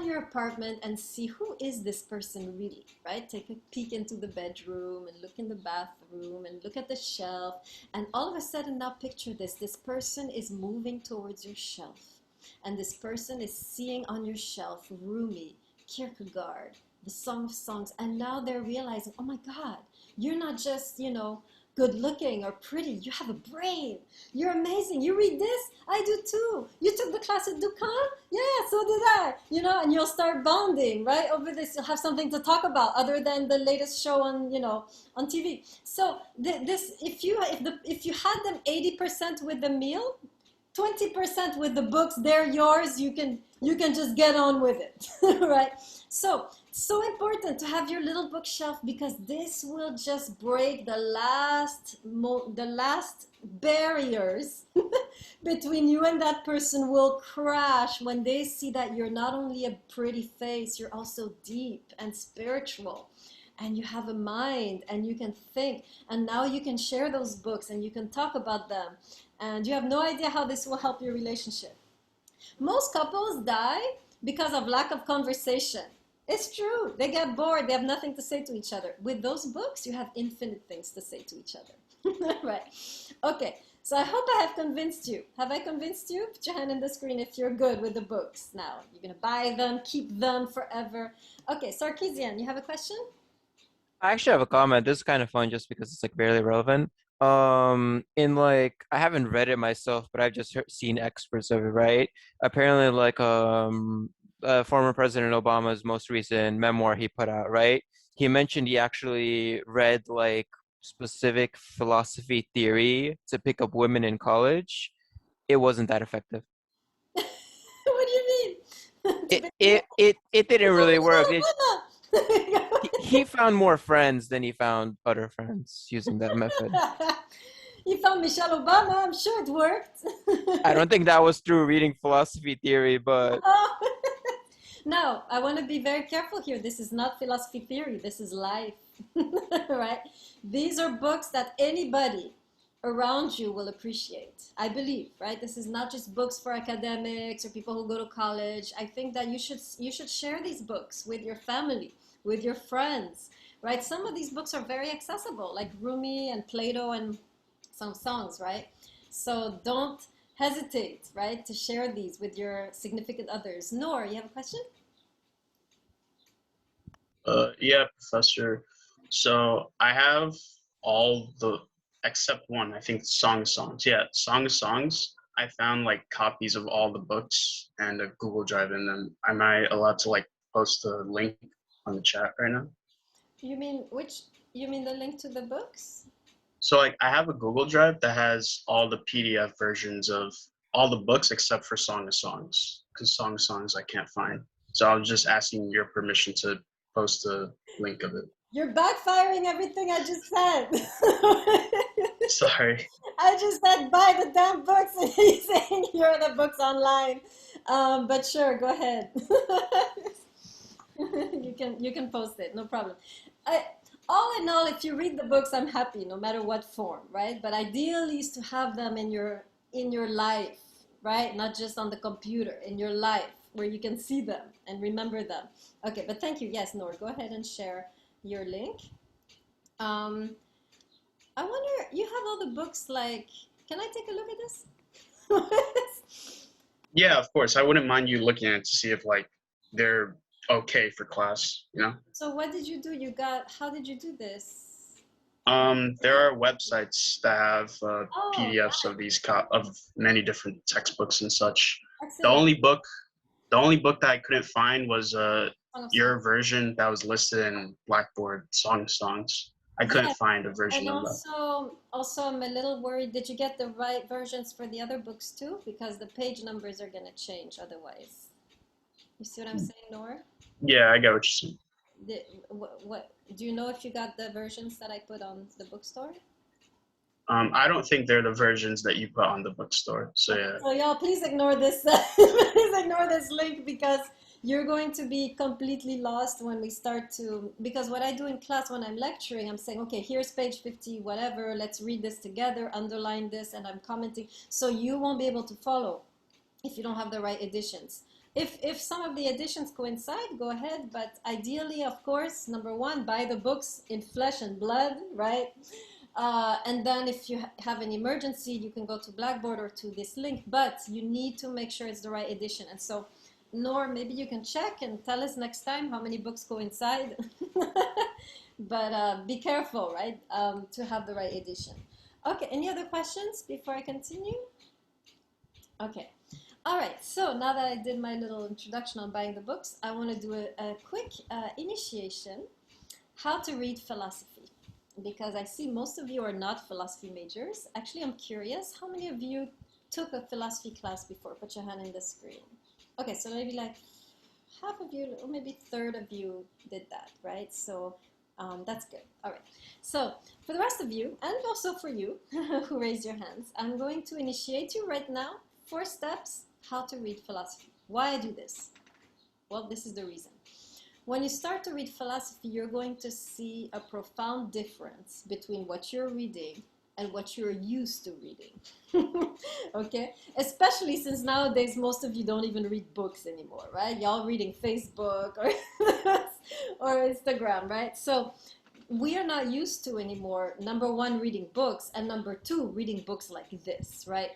your apartment and see who is this person really, right? Take a peek into the bedroom and look in the bathroom and look at the shelf. And all of a sudden now picture this. This person is moving towards your shelf. And this person is seeing on your shelf Rumi, Kierkegaard, the Song of Songs. And now they're realizing, oh my God, you're not just, good looking or pretty. You have a brain. You're amazing. You read this? I do too. You took the class at Dukan? Yeah, so did I. And you'll start bonding, right? Over this, you'll have something to talk about other than the latest show on, on TV. So if you had them 80% with the meal, 20% with the books, they're yours. You can just get on with it, right? So important to have your little bookshelf, because this will just break the last barriers between you and that person will crash when they see that you're not only a pretty face, you're also deep and spiritual. And you have a mind and you can think, and now you can share those books and you can talk about them. And you have no idea how this will help your relationship. Most couples die because of lack of conversation. It's true. They get bored. They have nothing to say to each other. With those books, you have infinite things to say to each other. Right. Okay. So I hope I have convinced you. Have I convinced you? Put your hand in the screen if you're good with the books. Now, you're going to buy them, keep them forever. Okay. Sarkisian, you have a question?
I actually have a comment. This is kind of fun just because it's barely relevant. I haven't read it myself, but I've just seen experts of it, right? Apparently, former President Obama's most recent memoir he put out, right? He mentioned he actually read specific philosophy theory to pick up women in college. It wasn't that effective.
What do you mean?
It didn't really work. He found more friends than he found other friends using that method.
He found Michelle Obama. I'm sure it worked.
I don't think that was through reading philosophy theory, but
No, I want to be very careful here. This is not philosophy theory. This is life, right? These are books that anybody around you will appreciate, I believe, right? This is not just books for academics or people who go to college. I think that you should share these books with your family, with your friends, right? Some of these books are very accessible, like Rumi and Plato and some songs, right? So don't hesitate, right, to share these with your significant others. Noor, you have a question?
Yeah, Professor. So I have all the except one. I think Song of Songs. Yeah, Song of Songs. I found like copies of all the books and a Google Drive in them. Am I allowed to like post a link on the chat right now?
You mean the link to the books?
So like I have a Google Drive that has all the PDF versions of all the books except for Song of Songs, because Song of Songs I can't find. So I was just asking your permission to post a link of it.
You're backfiring everything I just said.
Sorry.
I just said buy the damn books and he's saying here are the books online. But sure, go ahead. You can post it, no problem. All in all, if you read the books, I'm happy, no matter what form, right? But ideally is to have them in your life, right? Not just on the computer, in your life, where you can see them and remember them. Okay, but thank you. Yes, Noor, go ahead and share your link. I wonder, you have all the books, like, can I take a look at this?
Yeah, of course. I wouldn't mind you looking at it to see if like they're okay for class, you know?
So what did you do? How did you do this?
There are websites that have
Oh,
PDFs of these of many different textbooks and such. The
excellent.
only book that I couldn't find was
Song of
your version that was listed in Blackboard, Song of Songs. I couldn't
Yeah,
find a version
and
of that.
also I'm a little worried. Did you get the right versions for the other books too? Because the page numbers are gonna change otherwise. You see what I'm saying, Nora?
Yeah, I get what you're saying.
What do you know if you got the versions that I put on the bookstore?
I don't think they're the versions that you put on the bookstore. So yeah.
So y'all, please ignore this. Please ignore this link because you're going to be completely lost when we start to. Because what I do in class when I'm lecturing, I'm saying, okay, here's page 50, whatever. Let's read this together. Underline this, and I'm commenting. So you won't be able to follow if you don't have the right editions. If some of the editions coincide, go ahead. But ideally, of course, number one, buy the books in flesh and blood, right? And then if you have an emergency, you can go to Blackboard or to this link, but you need to make sure it's the right edition. And so, Noor, maybe you can check and tell us next time how many books coincide. But be careful, right, to have the right edition. Okay, any other questions before I continue? Okay. All right, so now that I did my little introduction on buying the books, I want to do a quick initiation, how to read philosophy. Because I see most of you are not philosophy majors. Actually, I'm curious, how many of you took a philosophy class before? Put your hand in the screen. Okay, so maybe like half of you, or maybe a third of you did that, right? So that's good. All right. So for the rest of you, and also for you who raised your hands, I'm going to initiate you right now 4 steps how to read philosophy. Why I do this? Well, this is the reason. When you start to read philosophy, you're going to see a profound difference between what you're reading and what you're used to reading. Okay? Especially since nowadays most of you don't even read books anymore, right? Y'all reading Facebook or, or Instagram, right? So we are not used to anymore, number one, reading books, and number two, reading books like this, right?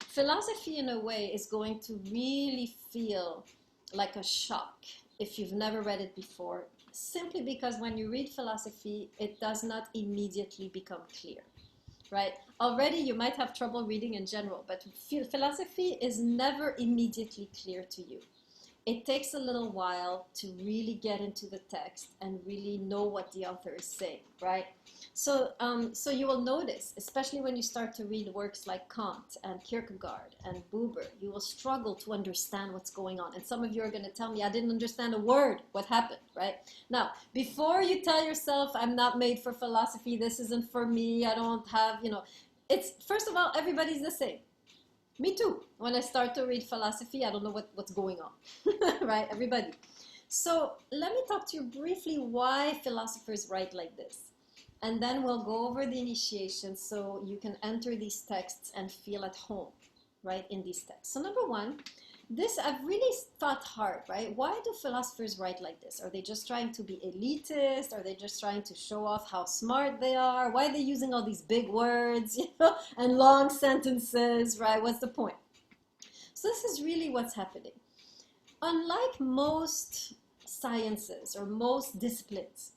Philosophy, in a way, is going to really feel like a shock if you've never read it before, simply because when you read philosophy, it does not immediately become clear, right? Already you might have trouble reading in general, but philosophy is never immediately clear to you. It takes a little while to really get into the text and really know what the author is saying, right? So, so you will notice, especially when you start to read works like Kant and Kierkegaard and Buber, you will struggle to understand what's going on. And some of you are going to tell me, I didn't understand a word. What happened, right? Now, before you tell yourself, I'm not made for philosophy, this isn't for me, I don't have, you know, it's, first of all, everybody's the same. Me too. When I start to read philosophy, I don't know what's going on, right? Everybody. So let me talk to you briefly why philosophers write like this. And then we'll go over the initiation so you can enter these texts and feel at home, right, in these texts. So number one, this I've really thought hard, right? Why do philosophers write like this? Are they just trying to be elitist? Are they just trying to show off how smart they are? Why are they using all these big words, you know, and long sentences, right? What's the point? So this is really what's happening. Unlike most sciences or most disciplines,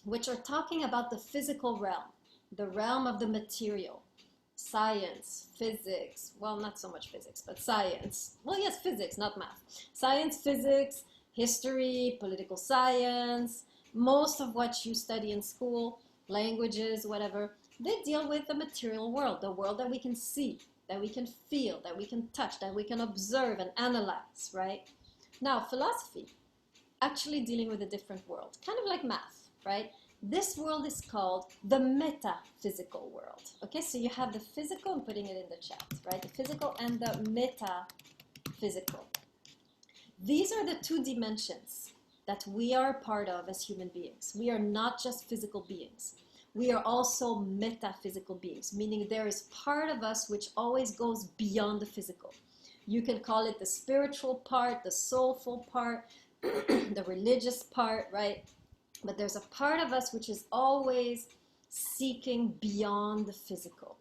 which are talking about the physical realm, the realm of the material, science, physics, well, not so much physics, but science. Well, yes, physics, not math. Science, physics, history, political science, most of what you study in school, languages, whatever, they deal with the material world, the world that we can see, that we can feel, that we can touch, that we can observe and analyze, right? Now, philosophy, actually dealing with a different world, kind of like math, right? This world is called the metaphysical world. Okay, so you have the physical, I'm putting it in the chat, right? The physical and the metaphysical. These are the two dimensions that we are a part of as human beings. We are not just physical beings. We are also metaphysical beings, meaning there is part of us which always goes beyond the physical. You can call it the spiritual part, the soulful part, the religious part, right? But there's a part of us which is always seeking beyond the physical.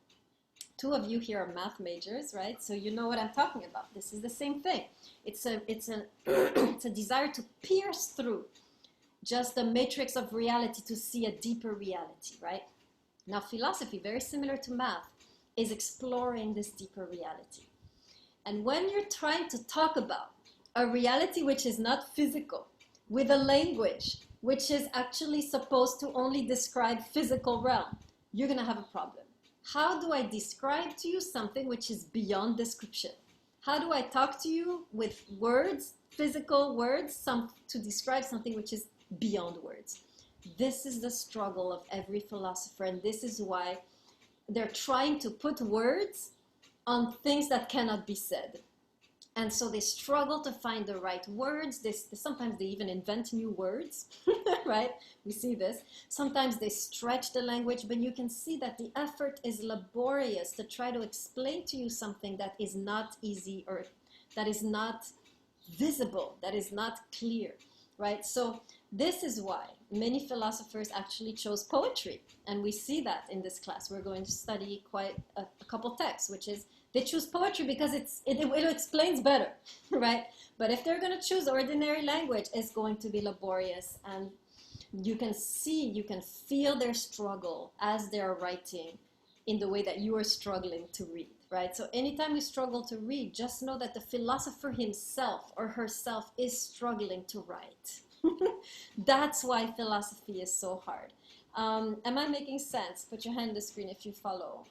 Two of you here are math majors, right? So you know what I'm talking about. This is the same thing. It's a desire to pierce through just the matrix of reality to see a deeper reality, right? Now, philosophy, very similar to math, is exploring this deeper reality. And when you're trying to talk about a reality which is not physical, with a language which is actually supposed to only describe physical realm, you're going to have a problem. How do I describe to you something which is beyond description? How do I talk to you with words, physical words, to describe something which is beyond words? This is the struggle of every philosopher, and this is why they're trying to put words on things that cannot be said. And so they struggle to find the right words. Sometimes they even invent new words, right? We see this. Sometimes they stretch the language, but you can see that the effort is laborious to try to explain to you something that is not easy or that is not visible, that is not clear, right? So this is why many philosophers actually chose poetry. And we see that in this class. We're going to study quite a couple texts, which is they choose poetry because it explains better, right? But if they're going to choose ordinary language, it's going to be laborious. And you can see, you can feel their struggle as they're writing in the way that you are struggling to read, right? So anytime we struggle to read, just know that the philosopher himself or herself is struggling to write. That's why philosophy is so hard. Am I making sense? Put your hand on the screen if you follow.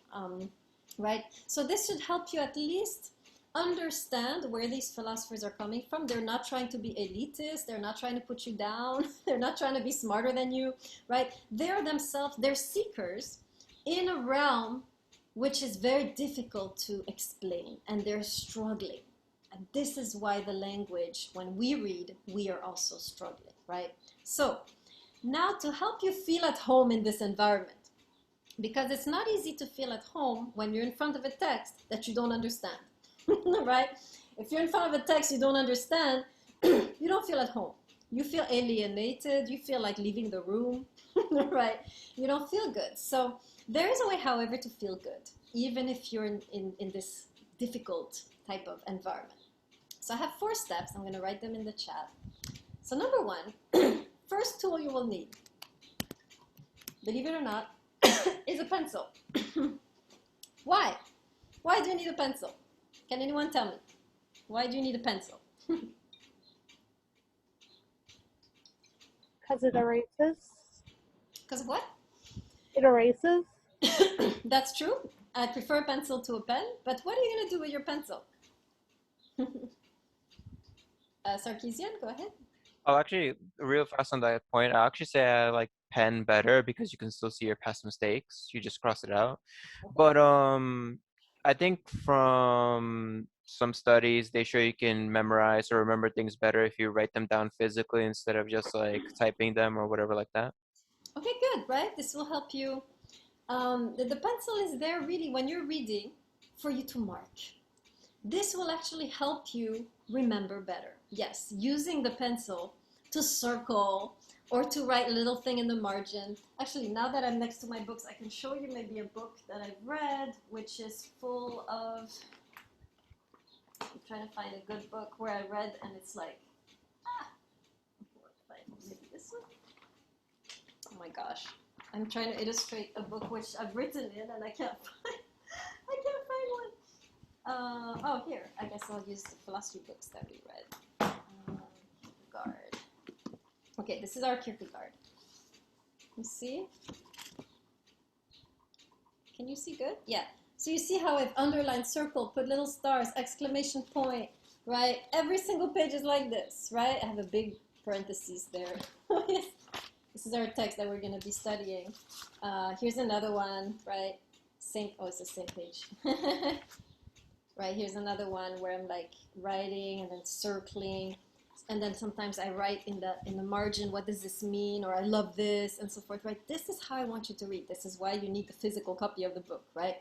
Right? So this should help you at least understand where these philosophers are coming from. They're not trying to be elitist. They're not trying to put you down. They're not trying to be smarter than you, right? They're themselves, they're seekers in a realm which is very difficult to explain, and they're struggling. And this is why the language, when we read, we are also struggling, right? So now to help you feel at home in this environment, because it's not easy to feel at home when you're in front of a text that you don't understand, right? If you're in front of a text you don't understand, you don't feel at home. You feel alienated, you feel like leaving the room, right? You don't feel good. So there is a way, however, to feel good, even if you're in this difficult type of environment. So I have 4 steps. I'm going to write them in the chat. So number 1, first tool you will need, believe it or not, is a pencil. Why? Why do you need a pencil? Can anyone tell me? Why do you need a pencil?
Because it erases.
Because of what?
It erases.
That's true. I prefer a pencil to a pen, but what are you going to do with your pencil? Sarkeesian, go ahead.
Oh, actually, real fast on that point, I'll actually say I like pen better because you can still see your past mistakes. You just cross it out. But I think from some studies they show you can memorize or remember things better if you write them down physically instead of just like typing them or whatever like that.
Okay, good, right? This will help you. The pencil is there really when you're reading for you to mark. This will actually help you remember better. Yes, using the pencil to circle or to write a little thing in the margin. Actually, now that I'm next to my books, I can show you maybe a book that I've read, which is full of, I'm trying to find a good book where I read and it's like, maybe this one? Oh my gosh. I'm trying to illustrate a book which I've written in and I can't find one. Oh, here. I guess I'll use the philosophy books that we read. Kierkegaard. Okay, this is our Kierkegaard. You see? Can you see good? Yeah. So you see how I've underlined, circled, put little stars, exclamation point, right? Every single page is like this, right? I have a big parentheses there. This is our text that we're going to be studying. Here's another one, right? Same. Oh, it's the same page. Right, here's another one where I'm like writing and then circling, and then sometimes I write in the margin, what does this mean, or I love this, and so forth, right? This is how I want you to read. This is why you need the physical copy of the book, right?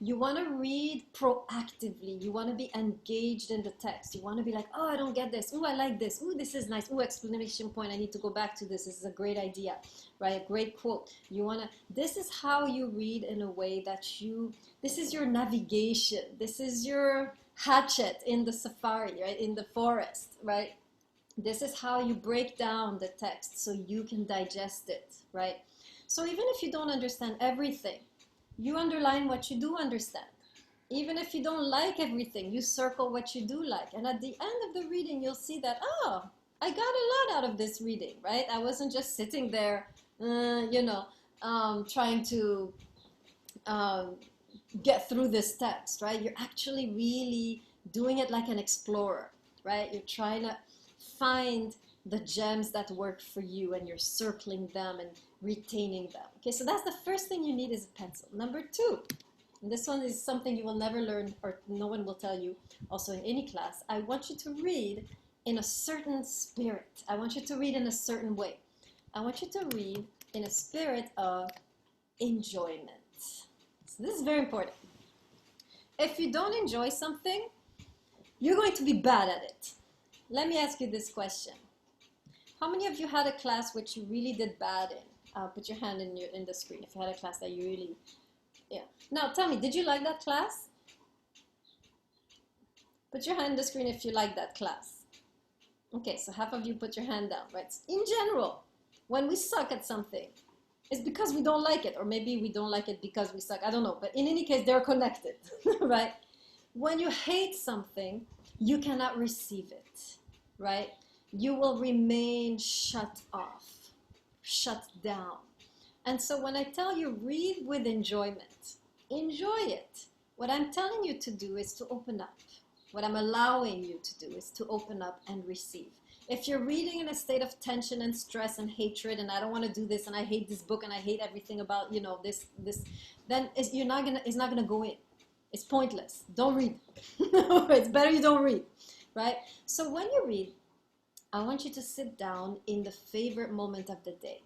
You want to read proactively. You want to be engaged in the text. You want to be like, oh, I don't get this. Oh, I like this. Oh, this is nice. Oh, exclamation point. I need to go back to this. This is a great idea, right? A great quote. You want to, this is how you read in a way that this is your navigation. This is your hatchet in the safari, right? In the forest, right? This is how you break down the text so you can digest it, right? So even if you don't understand everything, you underline what you do understand. Even if you don't like everything, you circle what you do like. And at the end of the reading, you'll see that, oh, I got a lot out of this reading, right? I wasn't just sitting there, trying to get through this text, right? You're actually really doing it like an explorer, right? You're trying to find the gems that work for you and you're circling them and retaining them. Okay, so that's the first thing you need is a pencil. Number two, and this one is something you will never learn or no one will tell you also in any class. I want you to read in a certain spirit. I want you to read in a certain way. I want you to read in a spirit of enjoyment. So this is very important. If you don't enjoy something, you're going to be bad at it. Let me ask you this question. How many of you had a class which you really did bad in? Put your hand in the screen if you had a class that you really, yeah. Now tell me, did you like that class? Put your hand in the screen if you like that class. Okay, so half of you put your hand down, right? In general, when we suck at something, it's because we don't like it, or maybe we don't like it because we suck, I don't know. But in any case, they're connected, right? When you hate something, you cannot receive it, right? You will remain shut off, shut down. And so when I tell you read with enjoyment, enjoy it. What I'm telling you to do is to open up. What I'm allowing you to do is to open up and receive. If you're reading in a state of tension and stress and hatred and I don't want to do this and I hate this book and I hate everything about, this, then it's not gonna go in. It's pointless. Don't read. It's better you don't read, right? So when you read, I want you to sit down in the favorite moment of the day,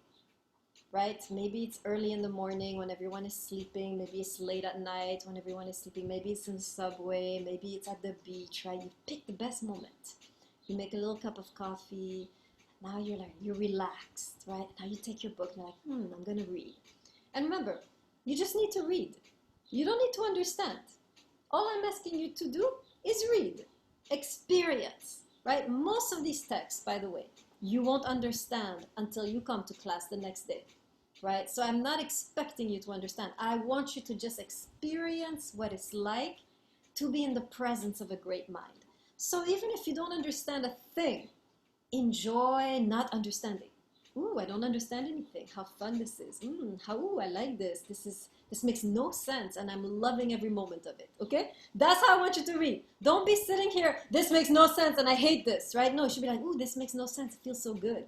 right? Maybe it's early in the morning when everyone is sleeping. Maybe it's late at night when everyone is sleeping. Maybe it's in the subway. Maybe it's at the beach, right? You pick the best moment. You make a little cup of coffee. Now you're relaxed, right? Now you take your book and you're like, I'm going to read. And remember, you just need to read. You don't need to understand. All I'm asking you to do is read, experience. Right? Most of these texts, by the way, you won't understand until you come to class the next day, right? So I'm not expecting you to understand. I want you to just experience what it's like to be in the presence of a great mind. So even if you don't understand a thing, enjoy not understanding. Ooh, I don't understand anything. How fun this is. Ooh, I like this. This makes no sense and I'm loving every moment of it. Okay? That's how I want you to read. Don't be sitting here, this makes no sense and I hate this, right? No, you should be like, ooh, this makes no sense. It feels so good.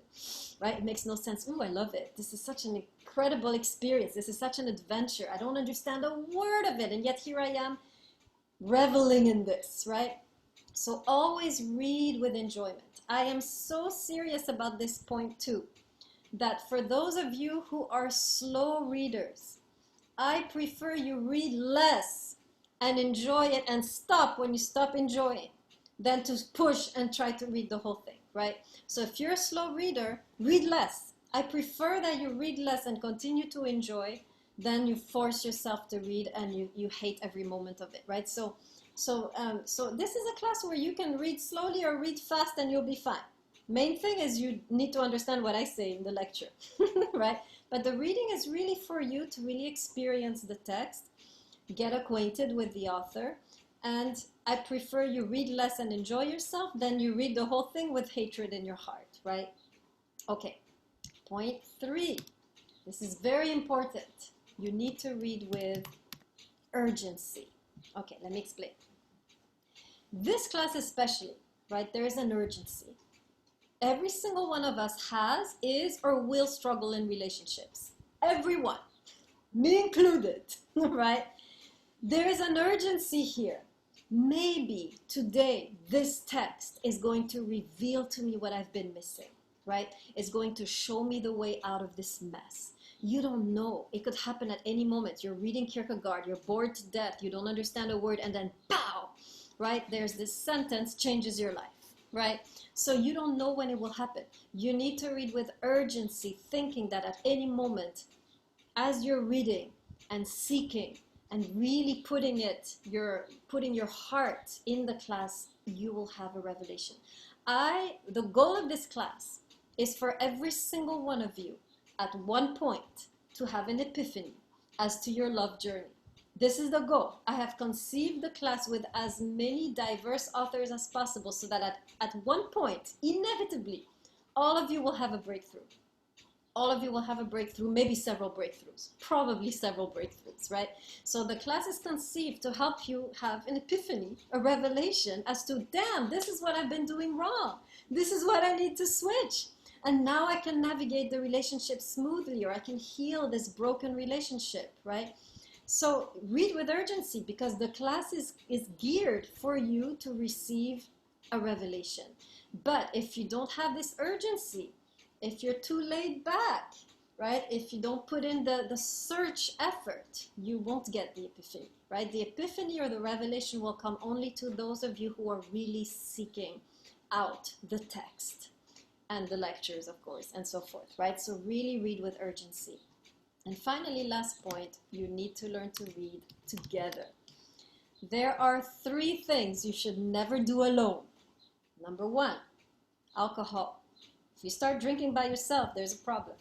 Right? It makes no sense. Ooh, I love it. This is such an incredible experience. This is such an adventure. I don't understand a word of it, and yet here I am reveling in this, right? So always read with enjoyment. I am so serious about this point too, that for those of you who are slow readers, I prefer you read less and enjoy it and stop when you stop enjoying than to push and try to read the whole thing, right? So if you're a slow reader, read less. I prefer that you read less and continue to enjoy than you force yourself to read and you hate every moment of it, right? So this is a class where you can read slowly or read fast and you'll be fine. Main thing is you need to understand what I say in the lecture, right? But the reading is really for you to really experience the text, get acquainted with the author, and I prefer you read less and enjoy yourself than you read the whole thing with hatred in your heart, right? Okay, point 3. This is very important. You need to read with urgency. Okay, let me explain. This class especially, right, there is an urgency. Every single one of us has, is, or will struggle in relationships. Everyone, me included, right? There is an urgency here. Maybe today this text is going to reveal to me what I've been missing, right? It's going to show me the way out of this mess. You don't know. It could happen at any moment. You're reading Kierkegaard, you're bored to death, you don't understand a word, and then pow, right? There's this sentence changes your life, right? So you don't know when it will happen. You need to read with urgency, thinking that at any moment, as you're reading and seeking and really putting your heart in the class, you will have a revelation. The goal of this class is for every single one of you at one point to have an epiphany as to your love journey. This is the goal. I have conceived the class with as many diverse authors as possible so that at one point, inevitably, all of you will have a breakthrough. All of you will have a breakthrough, maybe several breakthroughs, probably several breakthroughs, right? So the class is conceived to help you have an epiphany, a revelation as to, damn, this is what I've been doing wrong. This is what I need to switch. And now I can navigate the relationship smoothly, or I can heal this broken relationship, right? So read with urgency, because the class is geared for you to receive a revelation. But if you don't have this urgency, if you're too laid back, right? If you don't put in the search effort, you won't get the epiphany, right? The epiphany or the revelation will come only to those of you who are really seeking out the text and the lectures, of course, and so forth, right? So really read with urgency. And finally, last point, you need to learn to read together. There are 3 things you should never do alone. Number 1, alcohol. If you start drinking by yourself, there's a problem.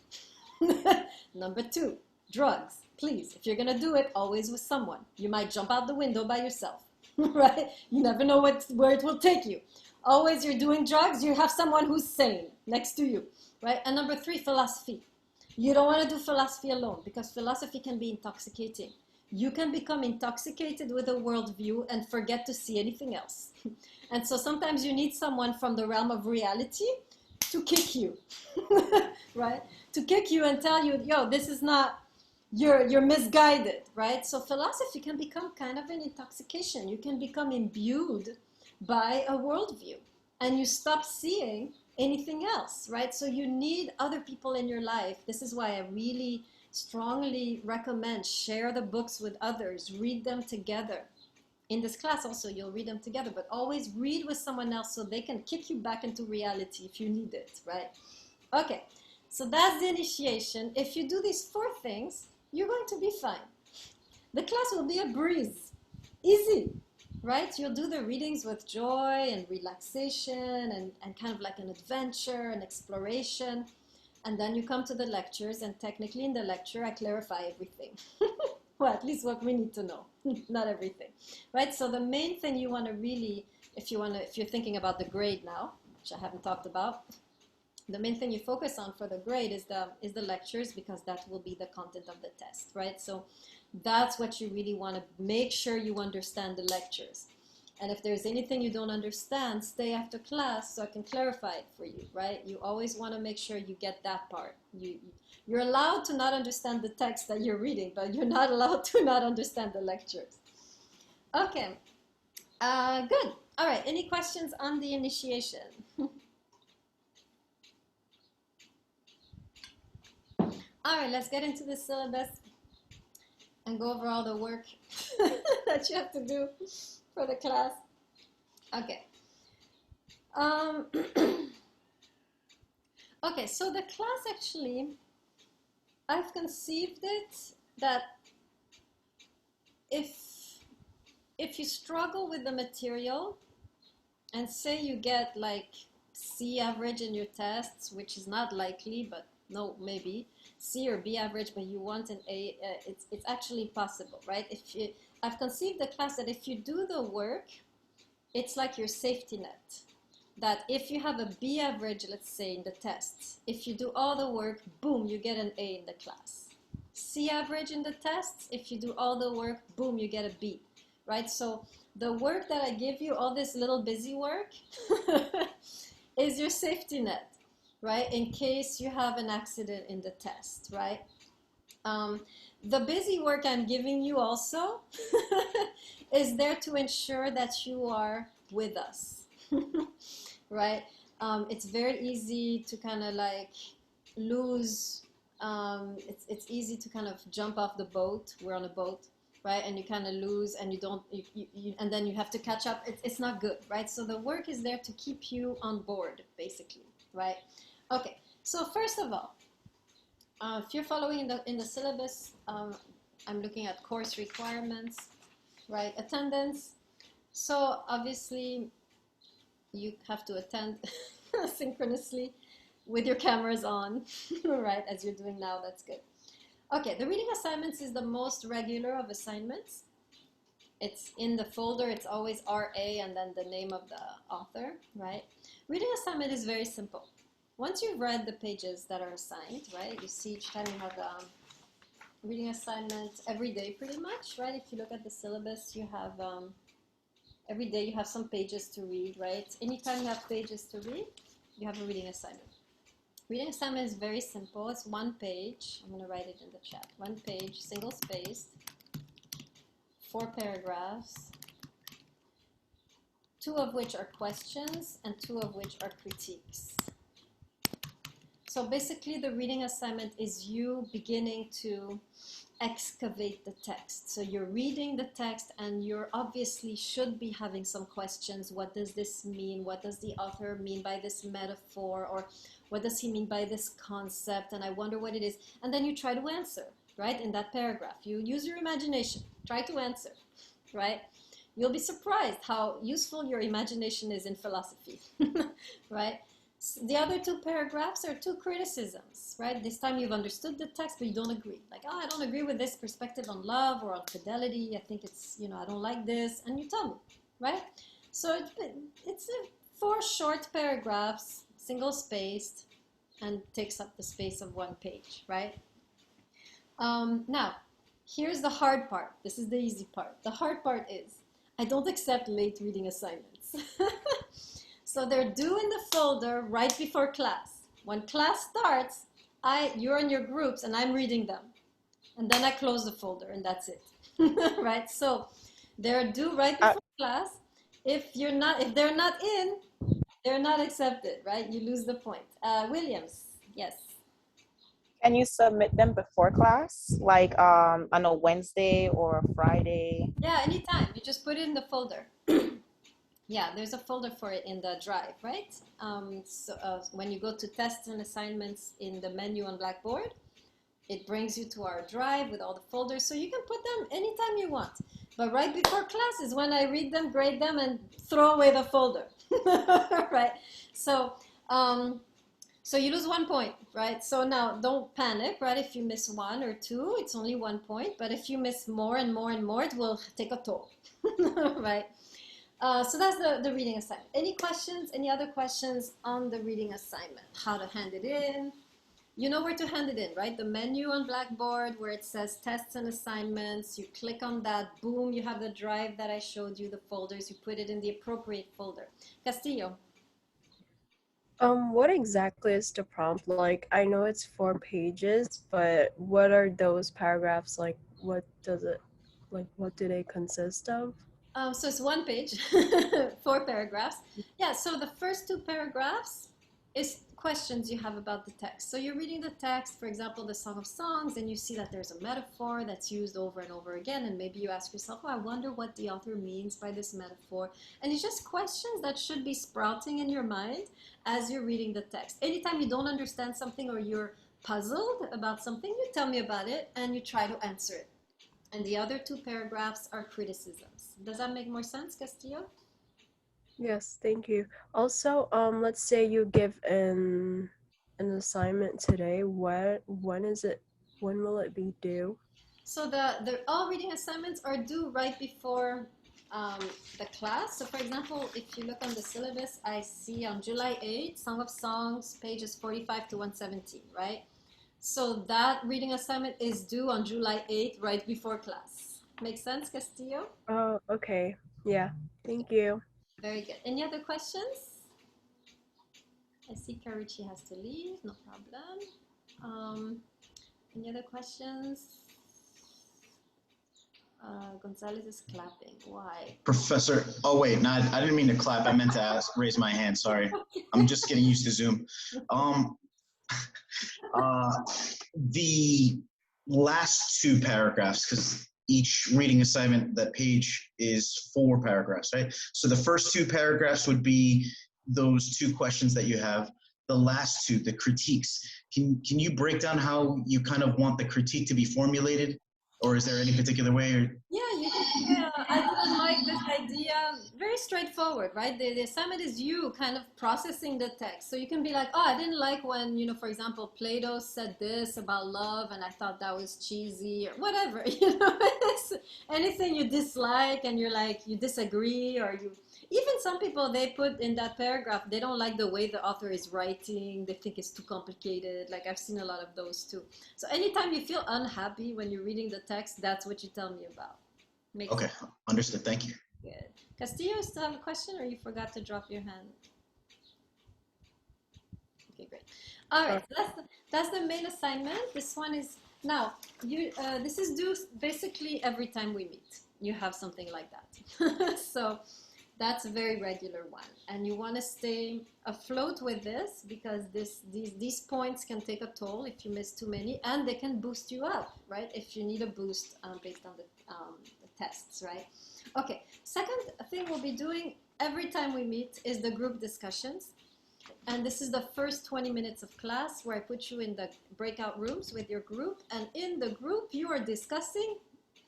Number 2, drugs. Please, if you're gonna do it, always with someone. You might jump out the window by yourself, right? You never know where it will take you. Always you're doing drugs, you have someone who's sane next to you, right? And number 3, philosophy. You don't want to do philosophy alone, because philosophy can be intoxicating. You can become intoxicated with a worldview and forget to see anything else. And so sometimes you need someone from the realm of reality to kick you, right? To kick you and tell you, yo, this is not, you're misguided, right? So philosophy can become kind of an intoxication. You can become imbued by a worldview and you stop seeing anything else, right? So you need other people in your life. This is why I really strongly recommend share the books with others, read them together. In this class also, you'll read them together, but always read with someone else so they can kick you back into reality if you need it, right? Okay, so that's the initiation. If you do these 4 things, you're going to be fine. The class will be a breeze, easy, right? You'll do the readings with joy and relaxation and kind of like an adventure, an exploration. And then you come to the lectures, and technically in the lecture, I clarify everything. Well, at least what we need to know, not everything, right? So the main thing you want to really, if you're thinking about the grade now, which I haven't talked about, the main thing you focus on for the grade is the lectures, because that will be the content of the test, right? So that's what you really want to make sure you understand the lectures. And if there's anything you don't understand, stay after class so I can clarify it for you, right? You always want to make sure you get that part. You're allowed to not understand the text that you're reading, but you're not allowed to not understand the lectures. Okay, good. All right, any questions on the initiation? All right, let's get into the syllabus and go over all the work that you have to do for the class. Okay. Okay, so the class actually, I've conceived it that if you struggle with the material and say you get like C average in your tests, which is not likely, but no, maybe C or B average, but you want an A, it's actually possible, right? I've conceived the class that if you do the work, it's like your safety net. That if you have a B average, let's say in the tests, if you do all the work, boom, you get an A in the class. C average in the tests, if you do all the work, boom, you get a B, right? So the work that I give you, all this little busy work, is your safety net, right? In case you have an accident in the test, right? The busy work I'm giving you also is there to ensure that you are with us, right? It's very easy to kind of like lose, it's easy to kind of jump off the boat. We're on a boat, right? And you kind of lose and you don't, and then you have to catch up. It's not good, right? So the work is there to keep you on board, basically, right? Okay, so first of all, if you're following in the syllabus, I'm looking at course requirements, right? Attendance. So obviously you have to attend synchronously with your cameras on, right? As you're doing now, that's good. Okay, the reading assignments is the most regular of assignments. It's in the folder, it's always RA and then the name of the author, right? Reading assignment is very simple. Once you've read the pages that are assigned, right, you see each time you have reading assignment every day pretty much, right? If you look at the syllabus, you have, every day you have some pages to read, right? Anytime you have pages to read, you have a reading assignment. Reading assignment is very simple. It's one page. I'm going to write it in the chat. One page, single spaced, 4 paragraphs, 2 of which are questions and 2 of which are critiques. So basically the reading assignment is you beginning to excavate the text. So you're reading the text and you're obviously should be having some questions. What does this mean? What does the author mean by this metaphor? Or what does he mean by this concept? And I wonder what it is. And then you try to answer, right? In that paragraph, you use your imagination, try to answer, right? You'll be surprised how useful your imagination is in philosophy, right? The other 2 paragraphs are 2 criticisms, right? This time you've understood the text, but you don't agree. Like, oh, I don't agree with this perspective on love or on fidelity. I think it's, you know, I don't like this. And you tell me, right? So it's 4 short paragraphs, single spaced, and takes up the space of 1 page, right? Now, here's the hard part. This is the easy part. The hard part is, I don't accept late reading assignments. So they're due in the folder right before class. When class starts, you're in your groups and I'm reading them. And then I close the folder and that's it, right? So they're due right before class. If they're not in, they're not accepted, right? You lose the point. Williams, yes.
Can you submit them before class? Like on a Wednesday or a Friday?
Yeah, anytime. You just put it in the folder. Yeah, there's a folder for it in the drive, right? When you go to tests and assignments in the menu on Blackboard, it brings you to our drive with all the folders, so you can put them anytime you want. But right before class is when I read them, grade them, and throw away the folder, right? So you lose 1 point, right? So now don't panic, right? If you miss 1 or 2, it's only 1 point. But if you miss more and more and more, it will take a toll, right? So that's the reading assignment. Any questions? Any other questions on the reading assignment? How to hand it in? You know where to hand it in, right? The menu on Blackboard where it says tests and assignments. You click on that, boom, you have the drive that I showed you, the folders. You put it in the appropriate folder. Castillo.
What exactly is the prompt like? I know it's 4 pages, but what are those paragraphs like? What does it, like, what do they consist of?
So it's 1 page, 4 paragraphs. Yeah, so the first 2 paragraphs is questions you have about the text. So you're reading the text, for example, the Song of Songs, and you see that there's a metaphor that's used over and over again, and maybe you ask yourself, oh, I wonder what the author means by this metaphor. And it's just questions that should be sprouting in your mind as you're reading the text. Anytime you don't understand something or you're puzzled about something, you tell me about it and you try to answer it. And the other 2 paragraphs are criticisms. Does that make more sense, Castillo?
Yes, thank you. Also, let's say you give an assignment today. When is it? When will it be due?
So the all reading assignments are due right before the class. So for example, if you look on the syllabus, I see on July 8th, Song of Songs, pages 45 to 117, right? So that reading assignment is due on July 8th, right before class. Make sense, Castillo?
Oh, okay. Yeah, thank you.
Very good. Any other questions? I see Karichi has to leave, no problem. Any other questions? Gonzalez is clapping. Why?
Professor, oh wait, no, I didn't mean to clap. I meant to raise my hand. Sorry. I'm just getting used to Zoom. The last 2 paragraphs, because each reading assignment, that page is 4 paragraphs, right? So the first 2 paragraphs would be those 2 questions that you have. The last 2, the critiques. Can you break down how you kind of want the critique to be formulated? Or is there any particular way? Or...
Yeah, you can, I didn't like this idea. Very straightforward, right? The assignment is you kind of processing the text. So you can be like, oh, I didn't like when, you know, for example, Plato said this about love and I thought that was cheesy or whatever, you know, anything you dislike and you're like, you disagree or you, even some people, they put in that paragraph, they don't like the way the author is writing. They think it's too complicated. Like I've seen a lot of those too. So anytime you feel unhappy when you're reading the text, that's what you tell me about.
Okay, understood. Thank you.
Good. Castillo, you still have a question or you forgot to drop your hand? Okay, great. All right, so that's the main assignment. This one is, now, this is due basically every time we meet. You have something like that. So that's a very regular one. And you want to stay afloat with this because these points can take a toll if you miss too many, and they can boost you up, right? If you need a boost based on the tests, right? Okay, second thing we'll be doing every time we meet is the group discussions. And this is the first 20 minutes of class where I put you in the breakout rooms with your group. And in the group, you are discussing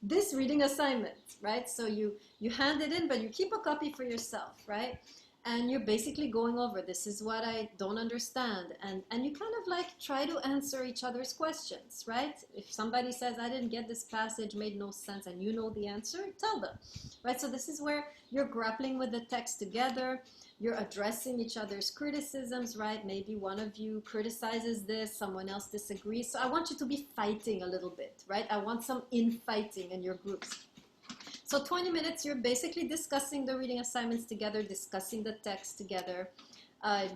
this reading assignment, right? So you hand it in, but you keep a copy for yourself, right? And you're basically going over, this is what I don't understand. And you kind of like try to answer each other's questions, right? If somebody says, I didn't get this passage, made no sense, and you know the answer, tell them, right? So this is where you're grappling with the text together. You're addressing each other's criticisms, right? Maybe one of you criticizes this, someone else disagrees. So I want you to be fighting a little bit, right? I want some infighting in your groups. So 20 minutes, you're basically discussing the reading assignments together, discussing the text together.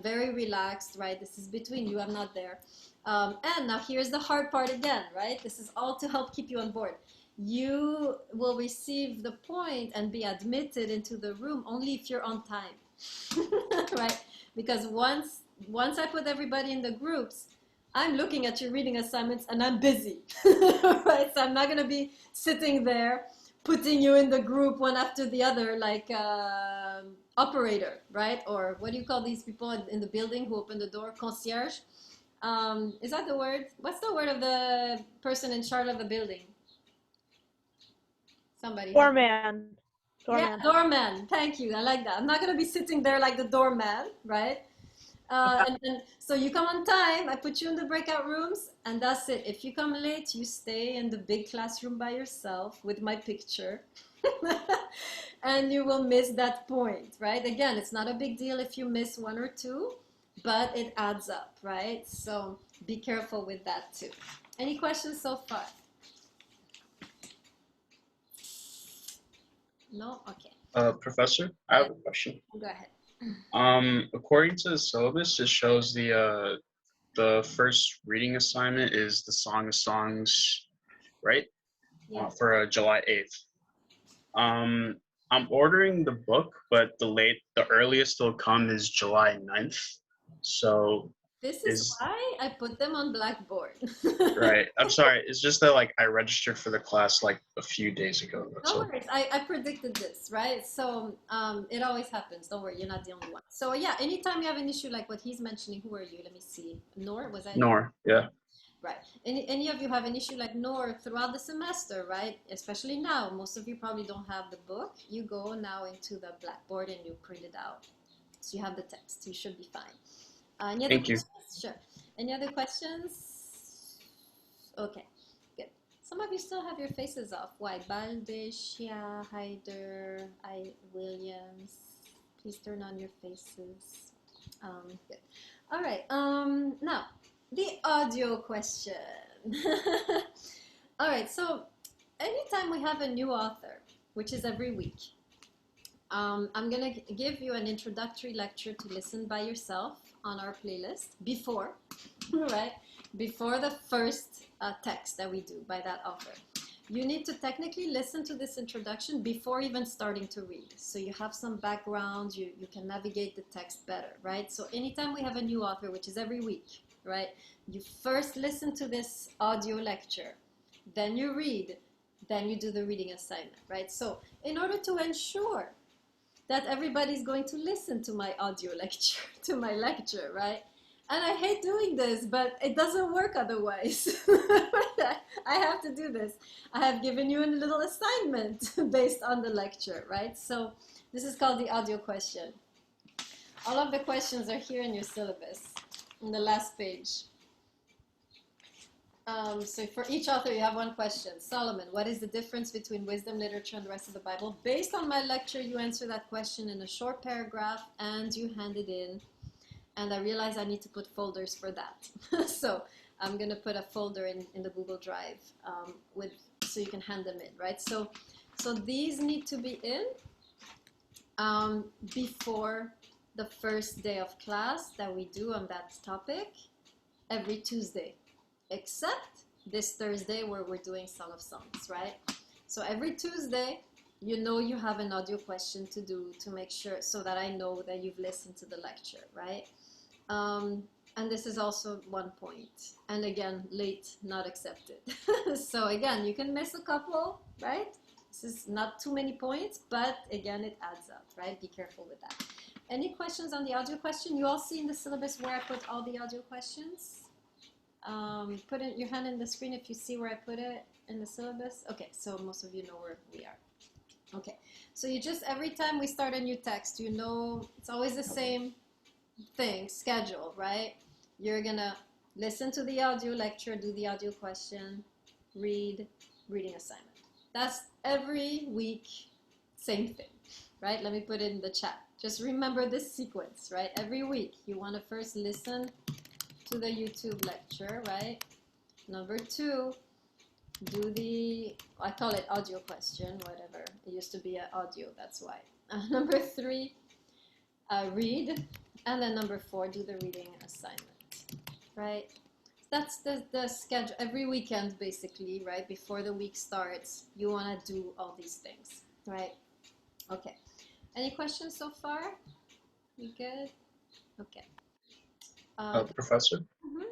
Very relaxed, right? This is between you, I'm not there. And now here's the hard part again, right? This is all to help keep you on board. You will receive the point and be admitted into the room only if you're on time. Right? Because once I put everybody in the groups, I'm looking at your reading assignments and I'm busy. Right? So I'm not going to be sitting there putting you in the group one after the other like operator, right? Or what do you call these people in the building who open the door? Concierge? Is that the word? What's the word of the person in charge of the building? Somebody.
Doorman.
Yeah, doorman. Thank you. I like that. I'm not going to be sitting there like the doorman, right? And so you come on time, I put you in the breakout rooms, and that's it. If you come late, you stay in the big classroom by yourself with my picture. And you will miss that point, right? Again, it's not a big deal if you miss one or two, but it adds up, right? So be careful with that too. Any questions so far? No? Okay.
Professor, I have a question.
Go ahead.
According to the syllabus, it shows the first reading assignment is the Song of Songs, right?
Yeah.
For July 8th. I'm ordering the book, but the earliest it'll come is July 9th. So
This is why I put them on Blackboard.
right. I'm sorry. It's just that like I registered for the class like a few days ago. That's
No
all.
worries. I predicted this, right? So it always happens. Don't worry, you're not the only one. So yeah, anytime you have an issue like what he's mentioning, who are you? Let me see. Noor, was that?
Nor, yeah.
Right. Any of you have an issue like Noor throughout the semester, right? Especially now, most of you probably don't have the book. You go now into the Blackboard and you print it out. So you have the text. You should be fine. Any other
Thank you.
questions? Sure. Any other questions? Okay, good. Some of you still have your faces off. Why? Balde, Shia, Haider, Williams. Please turn on your faces. Good. All right. Now, the audio question. All right. So, anytime we have a new author, which is every week, I'm going to give you an introductory lecture to listen by yourself on our playlist before, right? Before the first text that we do by that author. You need to technically listen to this introduction before even starting to read. So you have some background, you can navigate the text better, right? So anytime we have a new author, which is every week, right? You first listen to this audio lecture, then you read, then you do the reading assignment, right? So in order to ensure that everybody's going to listen to my audio lecture, to my lecture, right? And I hate doing this, but it doesn't work otherwise. I have to do this. I have given you a little assignment based on the lecture, right? So this is called the audio question. All of the questions are here in your syllabus, on the last page. So for each author, you have one question. Solomon, what is the difference between wisdom literature and the rest of the Bible? Based on my lecture, you answer that question in a short paragraph and you hand it in. And I realize I need to put folders for that. So I'm going to put a folder in the Google Drive so you can hand them in, right? So these need to be in before the first day of class that we do on that topic every Tuesday. Except this Thursday where we're doing Song of Songs, right? So every Tuesday, you know you have an audio question to do to make sure, so that I know that you've listened to the lecture, right? And this is also one point. And again, late, not accepted. So again, you can miss a couple, right? This is not too many points, but again, it adds up, right? Be careful with that. Any questions on the audio question? You all see in the syllabus where I put all the audio questions? Put in your hand in the screen if you see where I put it in the syllabus. Okay, so most of you know where we are. Okay, so you just, every time we start a new text, you know, it's always the same thing, schedule, right? You're gonna listen to the audio lecture, do the audio question, reading assignment. That's every week, same thing, right? Let me put it in the chat. Just remember this sequence, right? Every week, you wanna first listen to the YouTube lecture, right? Number 2, do the, I call it audio question, whatever. It used to be an audio, that's why. Number 3, read. And then number 4, do the reading assignment, right? That's the schedule. Every weekend, basically, right? Before the week starts, you want to do all these things, right? Okay. Any questions so far? You good? Okay.
Professor?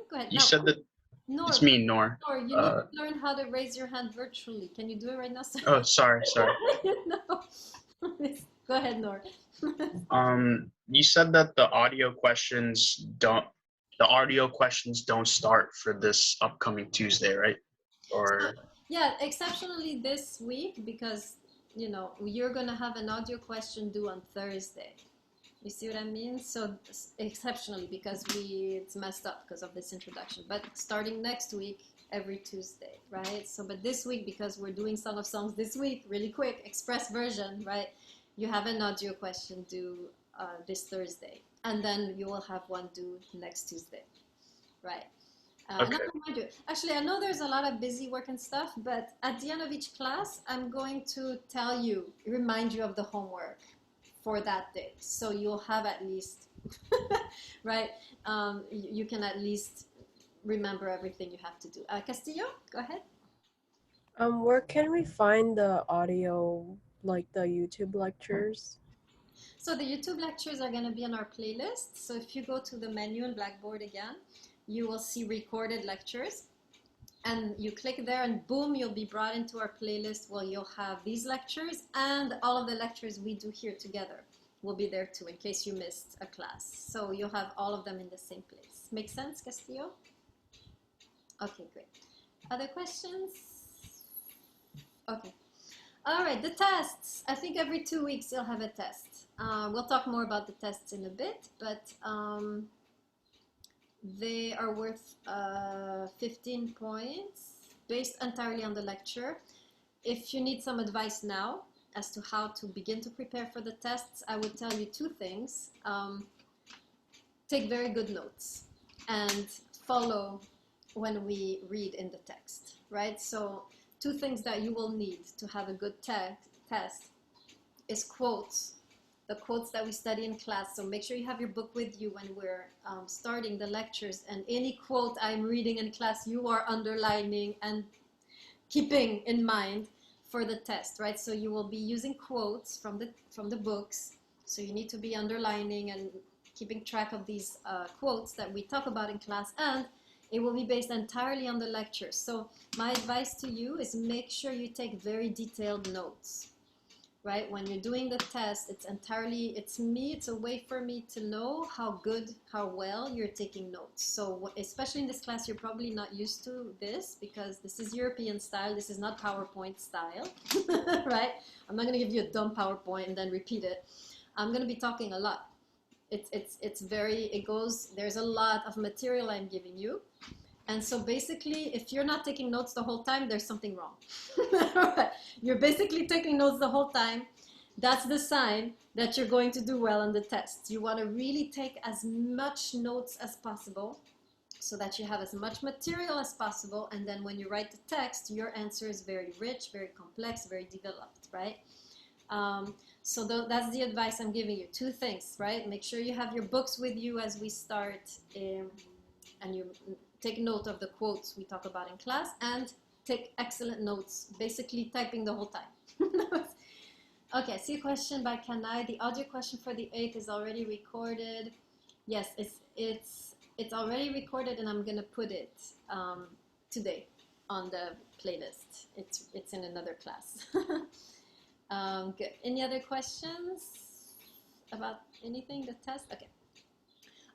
Go ahead.
You
Now,
said that
Noor,
it's me, Nor.
Noor, you need to learn how to raise your hand virtually. Can you do it right now?
Oh, sorry.
No. Go ahead, Noor.
You said that the audio questions don't start for this upcoming Tuesday, right? Or
Yeah, exceptionally this week, because you know you're gonna have an audio question due on Thursday, You see what I mean? So exceptionally, because it's messed up because of this introduction. But starting next week, every Tuesday, right? So, but this week, because we're doing Song of Songs this week, really quick, express version, right? You have an audio question due this Thursday. And then you will have one due next Tuesday, right? And
Okay.
I'll remind you, actually, I know there's a lot of busy work and stuff, but at the end of each class, I'm going to tell you, remind you of the homework for that day. So you'll have at least, right? You can at least remember everything you have to do. Castillo, go ahead.
Where can we find the audio, like the YouTube lectures?
So the YouTube lectures are going to be on our playlist. So if you go to the menu in Blackboard again, you will see recorded lectures. And you click there and boom, you'll be brought into our playlist where you'll have these lectures and all of the lectures we do here together will be there too in case you missed a class. So you'll have all of them in the same place. Make sense, Castillo? Okay, great. Other questions? Okay. All right, the tests. I think every 2 weeks you'll have a test. We'll talk more about the tests in a bit, but they are worth 15 points based entirely on the lecture. If you need some advice now as to how to begin to prepare for the tests, I would tell you 2 things. Take very good notes and follow when we read in the text, right? So 2 things that you will need to have a good test is quotes. The quotes that we study in class. So make sure you have your book with you when we're starting the lectures, and any quote I'm reading in class, you are underlining and keeping in mind for the test, right? So you will be using quotes from the books. So you need to be underlining and keeping track of these quotes that we talk about in class, and it will be based entirely on the lecture. So my advice to you is make sure you take very detailed notes. Right? When you're doing the test, it's a way for me to know how well you're taking notes. So especially in this class, you're probably not used to this because this is European style. This is not PowerPoint style, right? I'm not going to give you a dumb PowerPoint and then repeat it. I'm going to be talking a lot. There's a lot of material I'm giving you. And so basically, if you're not taking notes the whole time, there's something wrong. You're basically taking notes the whole time. That's the sign that you're going to do well on the test. You want to really take as much notes as possible so that you have as much material as possible. And then when you write the text, your answer is very rich, very complex, very developed, right? So that's the advice I'm giving you. 2 things, right? Make sure you have your books with you as we start, and you take note of the quotes we talk about in class, and take excellent notes, basically typing the whole time. Okay, I see a question by Kanai. The audio question for the 8th is already recorded. Yes, it's already recorded, and I'm gonna put it today on the playlist. It's in another class. Good. Any other questions about anything, the test? Okay.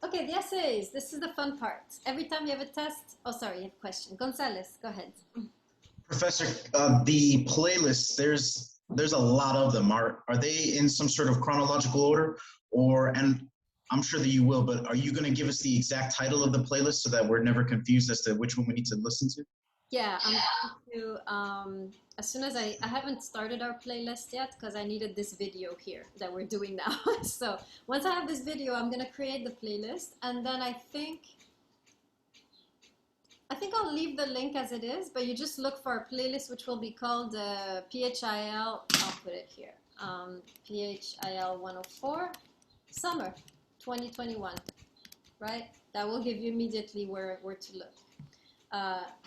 Okay, the essays. This is the fun part. Every time you have a test, you have a question. Gonzalez, go ahead.
Professor, the playlists, there's a lot of them. Are they in some sort of chronological order? And I'm sure that you will, but are you going to give us the exact title of the playlist so that we're never confused as to which one we need to listen to?
Yeah, I'm going to, as soon as I haven't started our playlist yet because I needed this video here that we're doing now. So once I have this video, I'm going to create the playlist, and then I think I'll leave the link as it is, but you just look for our playlist, which will be called PHIL, I'll put it here, PHIL 104, Summer 2021, right? That will give you immediately where to look.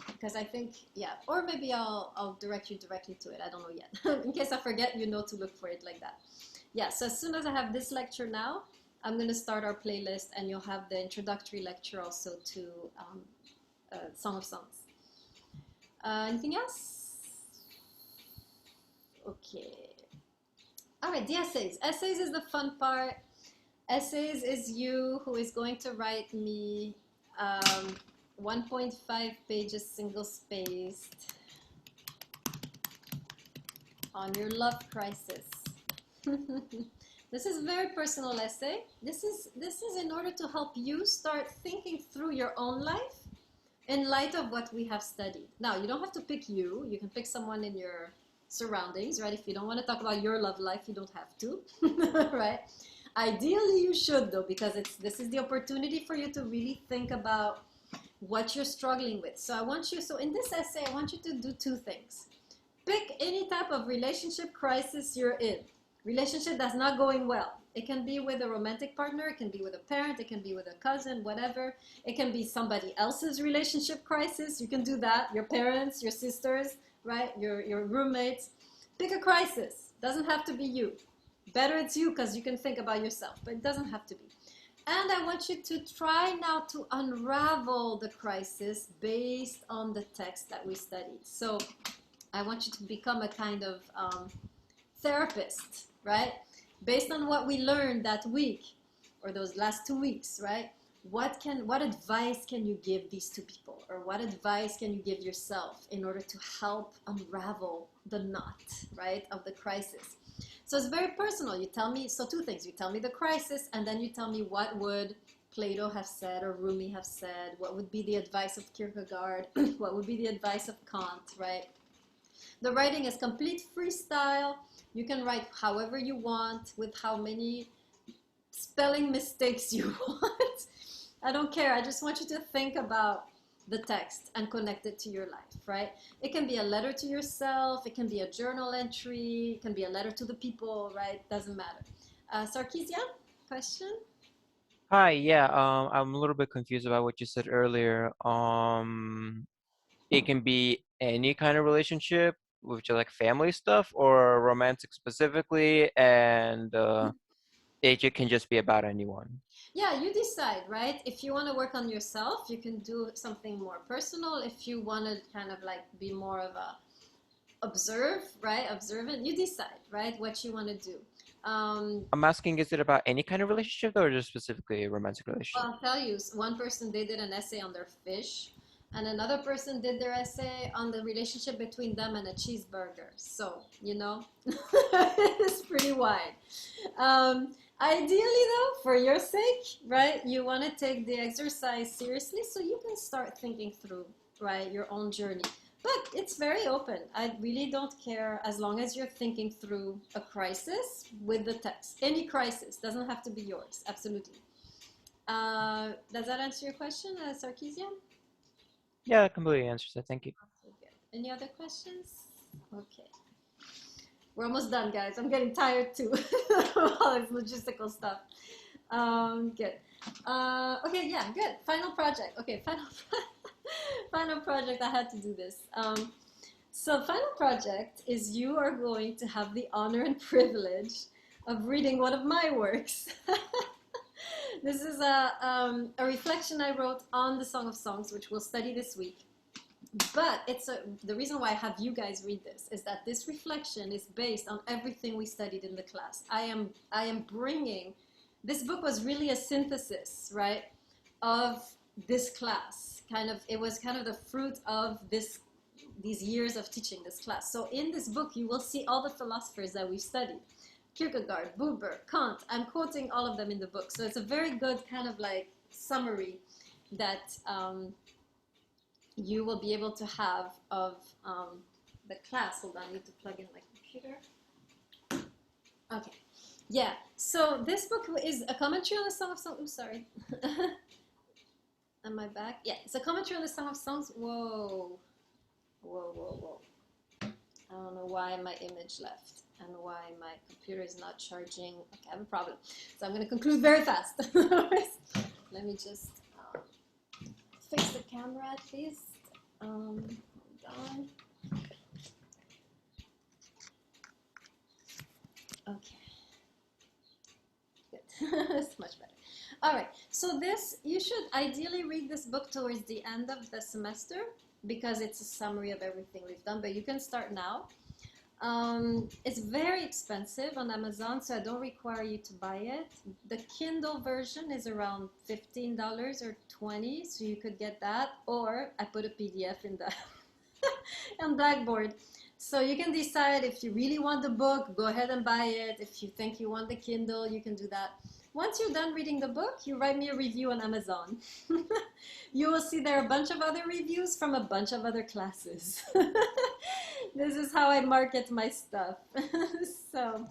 Because I think, yeah, or maybe I'll direct you directly to it. I don't know yet. In case I forget, you know to look for it like that. Yeah, so as soon as I have this lecture now, I'm going to start our playlist, and you'll have the introductory lecture also to Song of Songs. Anything else? Okay. All right, the essays. Essays is the fun part. Essays is you who is going to write me 1.5 pages single-spaced on your love crisis. This is a very personal essay. This is in order to help you start thinking through your own life in light of what we have studied. Now, you don't have to pick you. You can pick someone in your surroundings, right? If you don't want to talk about your love life, you don't have to, right? Ideally, you should, though, because this is the opportunity for you to really think about what you're struggling with. So in this essay, I want you to do two things. Pick any type of relationship crisis you're in. Relationship that's not going well. It can be with a romantic partner, it can be with a parent, it can be with a cousin, whatever. It can be somebody else's relationship crisis. You can do that. Your parents, your sisters, right? Your roommates. Pick a crisis. Doesn't have to be you. Better it's you because you can think about yourself, but it doesn't have to be. And I want you to try now to unravel the crisis based on the text that we studied. So I want you to become a kind of therapist, right? Based on what we learned that week or those last 2 weeks, right? What advice can you give these two people, or what advice can you give yourself in order to help unravel the knot, right, of the crisis? So it's very personal. You tell me, so two things. You tell me the crisis, and then you tell me what would Plato have said or Rumi have said, what would be the advice of Kierkegaard, what would be the advice of Kant, right? The writing is complete freestyle. You can write however you want, with how many spelling mistakes you want. I don't care. I just want you to think about the text and connect it to your life, right? It can be a letter to yourself. It can be a journal entry. It can be a letter to the people, right? Doesn't matter. Sarkisian, question?
Hi, yeah, I'm a little bit confused about what you said earlier. It can be any kind of relationship with just like family stuff or romantic specifically, and it can just be about anyone.
Yeah, you decide, right? If you want to work on yourself, you can do something more personal. If you want to kind of like be more of a observant, you decide, right, what you want to do.
I'm asking, is it about any kind of relationship or just specifically a romantic relationship?
Well, I'll tell you, one person, they did an essay on their fish, and another person did their essay on the relationship between them and a cheeseburger. So, you know, it's pretty wide. Ideally, though, for your sake, right, you want to take the exercise seriously so you can start thinking through, right, your own journey. But it's very open. I really don't care as long as you're thinking through a crisis with the text. Any crisis, doesn't have to be yours, absolutely. Does that answer your question, Sarkisian?
Yeah, that completely answers it. Thank you.
Okay. Any other questions? Okay. We're almost done, guys. I'm getting tired too. All this logistical stuff. Good. Okay, yeah, good. Final project. Okay, final project. I had to do this. So final project is you are going to have the honor and privilege of reading one of my works. This is a reflection I wrote on the Song of Songs, which we'll study this week. But the reason why I have you guys read this is that this reflection is based on everything we studied in the class. I am bringing, this book was really a synthesis, right, of this class. It was kind of the fruit of these years of teaching this class. So in this book, you will see all the philosophers that we've studied. Kierkegaard, Buber, Kant. I'm quoting all of them in the book. So it's a very good kind of like summary that you will be able to have of the class. Hold on, I need to plug in my computer. Okay, yeah, so this book is a commentary on the Song of Songs. Oops, sorry. Am I back? Yeah, it's a commentary on the Song of Songs. Whoa. I don't know why my image left and why my computer is not charging. Okay, I have a problem. So I'm going to conclude very fast. Let me just fix the camera at least. Hold on. Okay. Good. It's much better. All right. So you should ideally read this book towards the end of the semester because it's a summary of everything we've done, but you can start now. It's very expensive on Amazon, so I don't require you to buy it. The Kindle version is around $15 or $20, so you could get that, or I put a PDF in the on Blackboard. So you can decide if you really want the book, go ahead and buy it. If you think you want the Kindle, you can do that. Once you're done reading the book, you write me a review on Amazon. You will see there are a bunch of other reviews from a bunch of other classes. This is how I market my stuff. So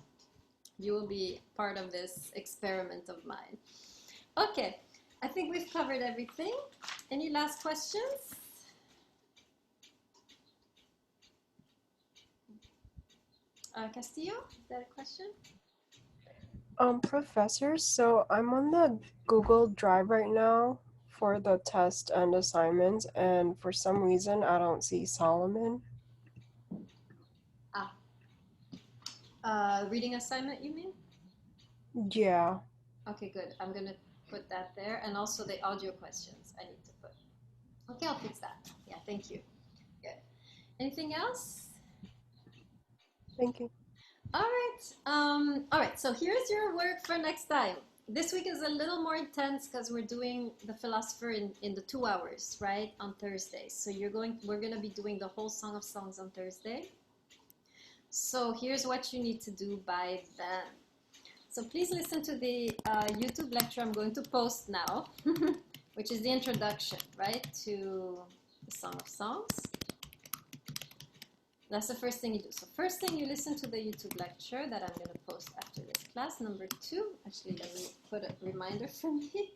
you will be part of this experiment of mine. Okay, I think we've covered everything. Any last questions? Castillo, is that a question?
Professor, so I'm on the Google Drive right now for the test and assignments, and for some reason I don't see Solomon.
Reading assignment, you mean?
Yeah.
Okay, good. I'm gonna put that there, and also the audio questions I need to put. Okay, I'll fix that. Yeah, thank you. Good. Anything else?
Thank you.
All right, so here's your work for next time. This week is a little more intense because we're doing the philosopher in the 2 hours, right, on Thursday. So we're gonna be doing the whole Song of Songs on Thursday. So here's what you need to do by then. So please listen to the YouTube lecture I'm going to post now, which is the introduction, right, to the Song of Songs. That's the first thing you do. So first thing, you listen to the YouTube lecture that I'm going to post after this class. Number 2, actually, let me put a reminder for me.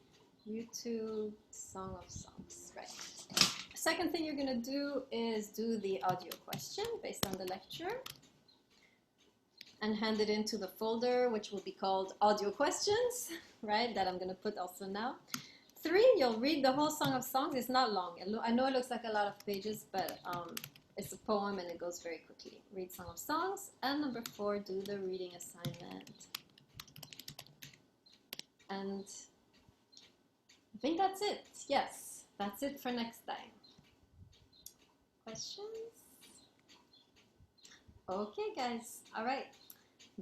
YouTube Song of Songs, right. Second thing you're going to do is do the audio question based on the lecture and hand it into the folder, which will be called audio questions, right, that I'm going to put also now. 3, you'll read the whole Song of Songs. It's not long. I know it looks like a lot of pages, but it's a poem and it goes very quickly. Read Song of Songs. And number 4, do the reading assignment. And I think that's it. Yes, that's it for next time. Questions? Okay, guys. All right.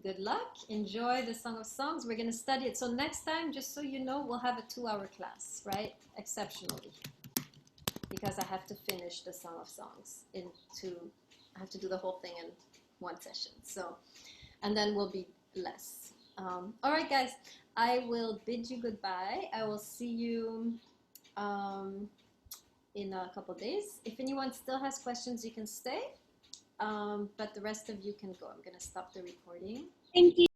Good luck. Enjoy the Song of Songs. We're going to study it. So next time, just so you know, we'll have a 2-hour class, right? Exceptionally. Because I have to finish the Song of Songs I have to do the whole thing in one session. So, and then we'll be less. All right, guys, I will bid you goodbye. I will see you in a couple days. If anyone still has questions, you can stay. But the rest of you can go. I'm going to stop the recording.
Thank you.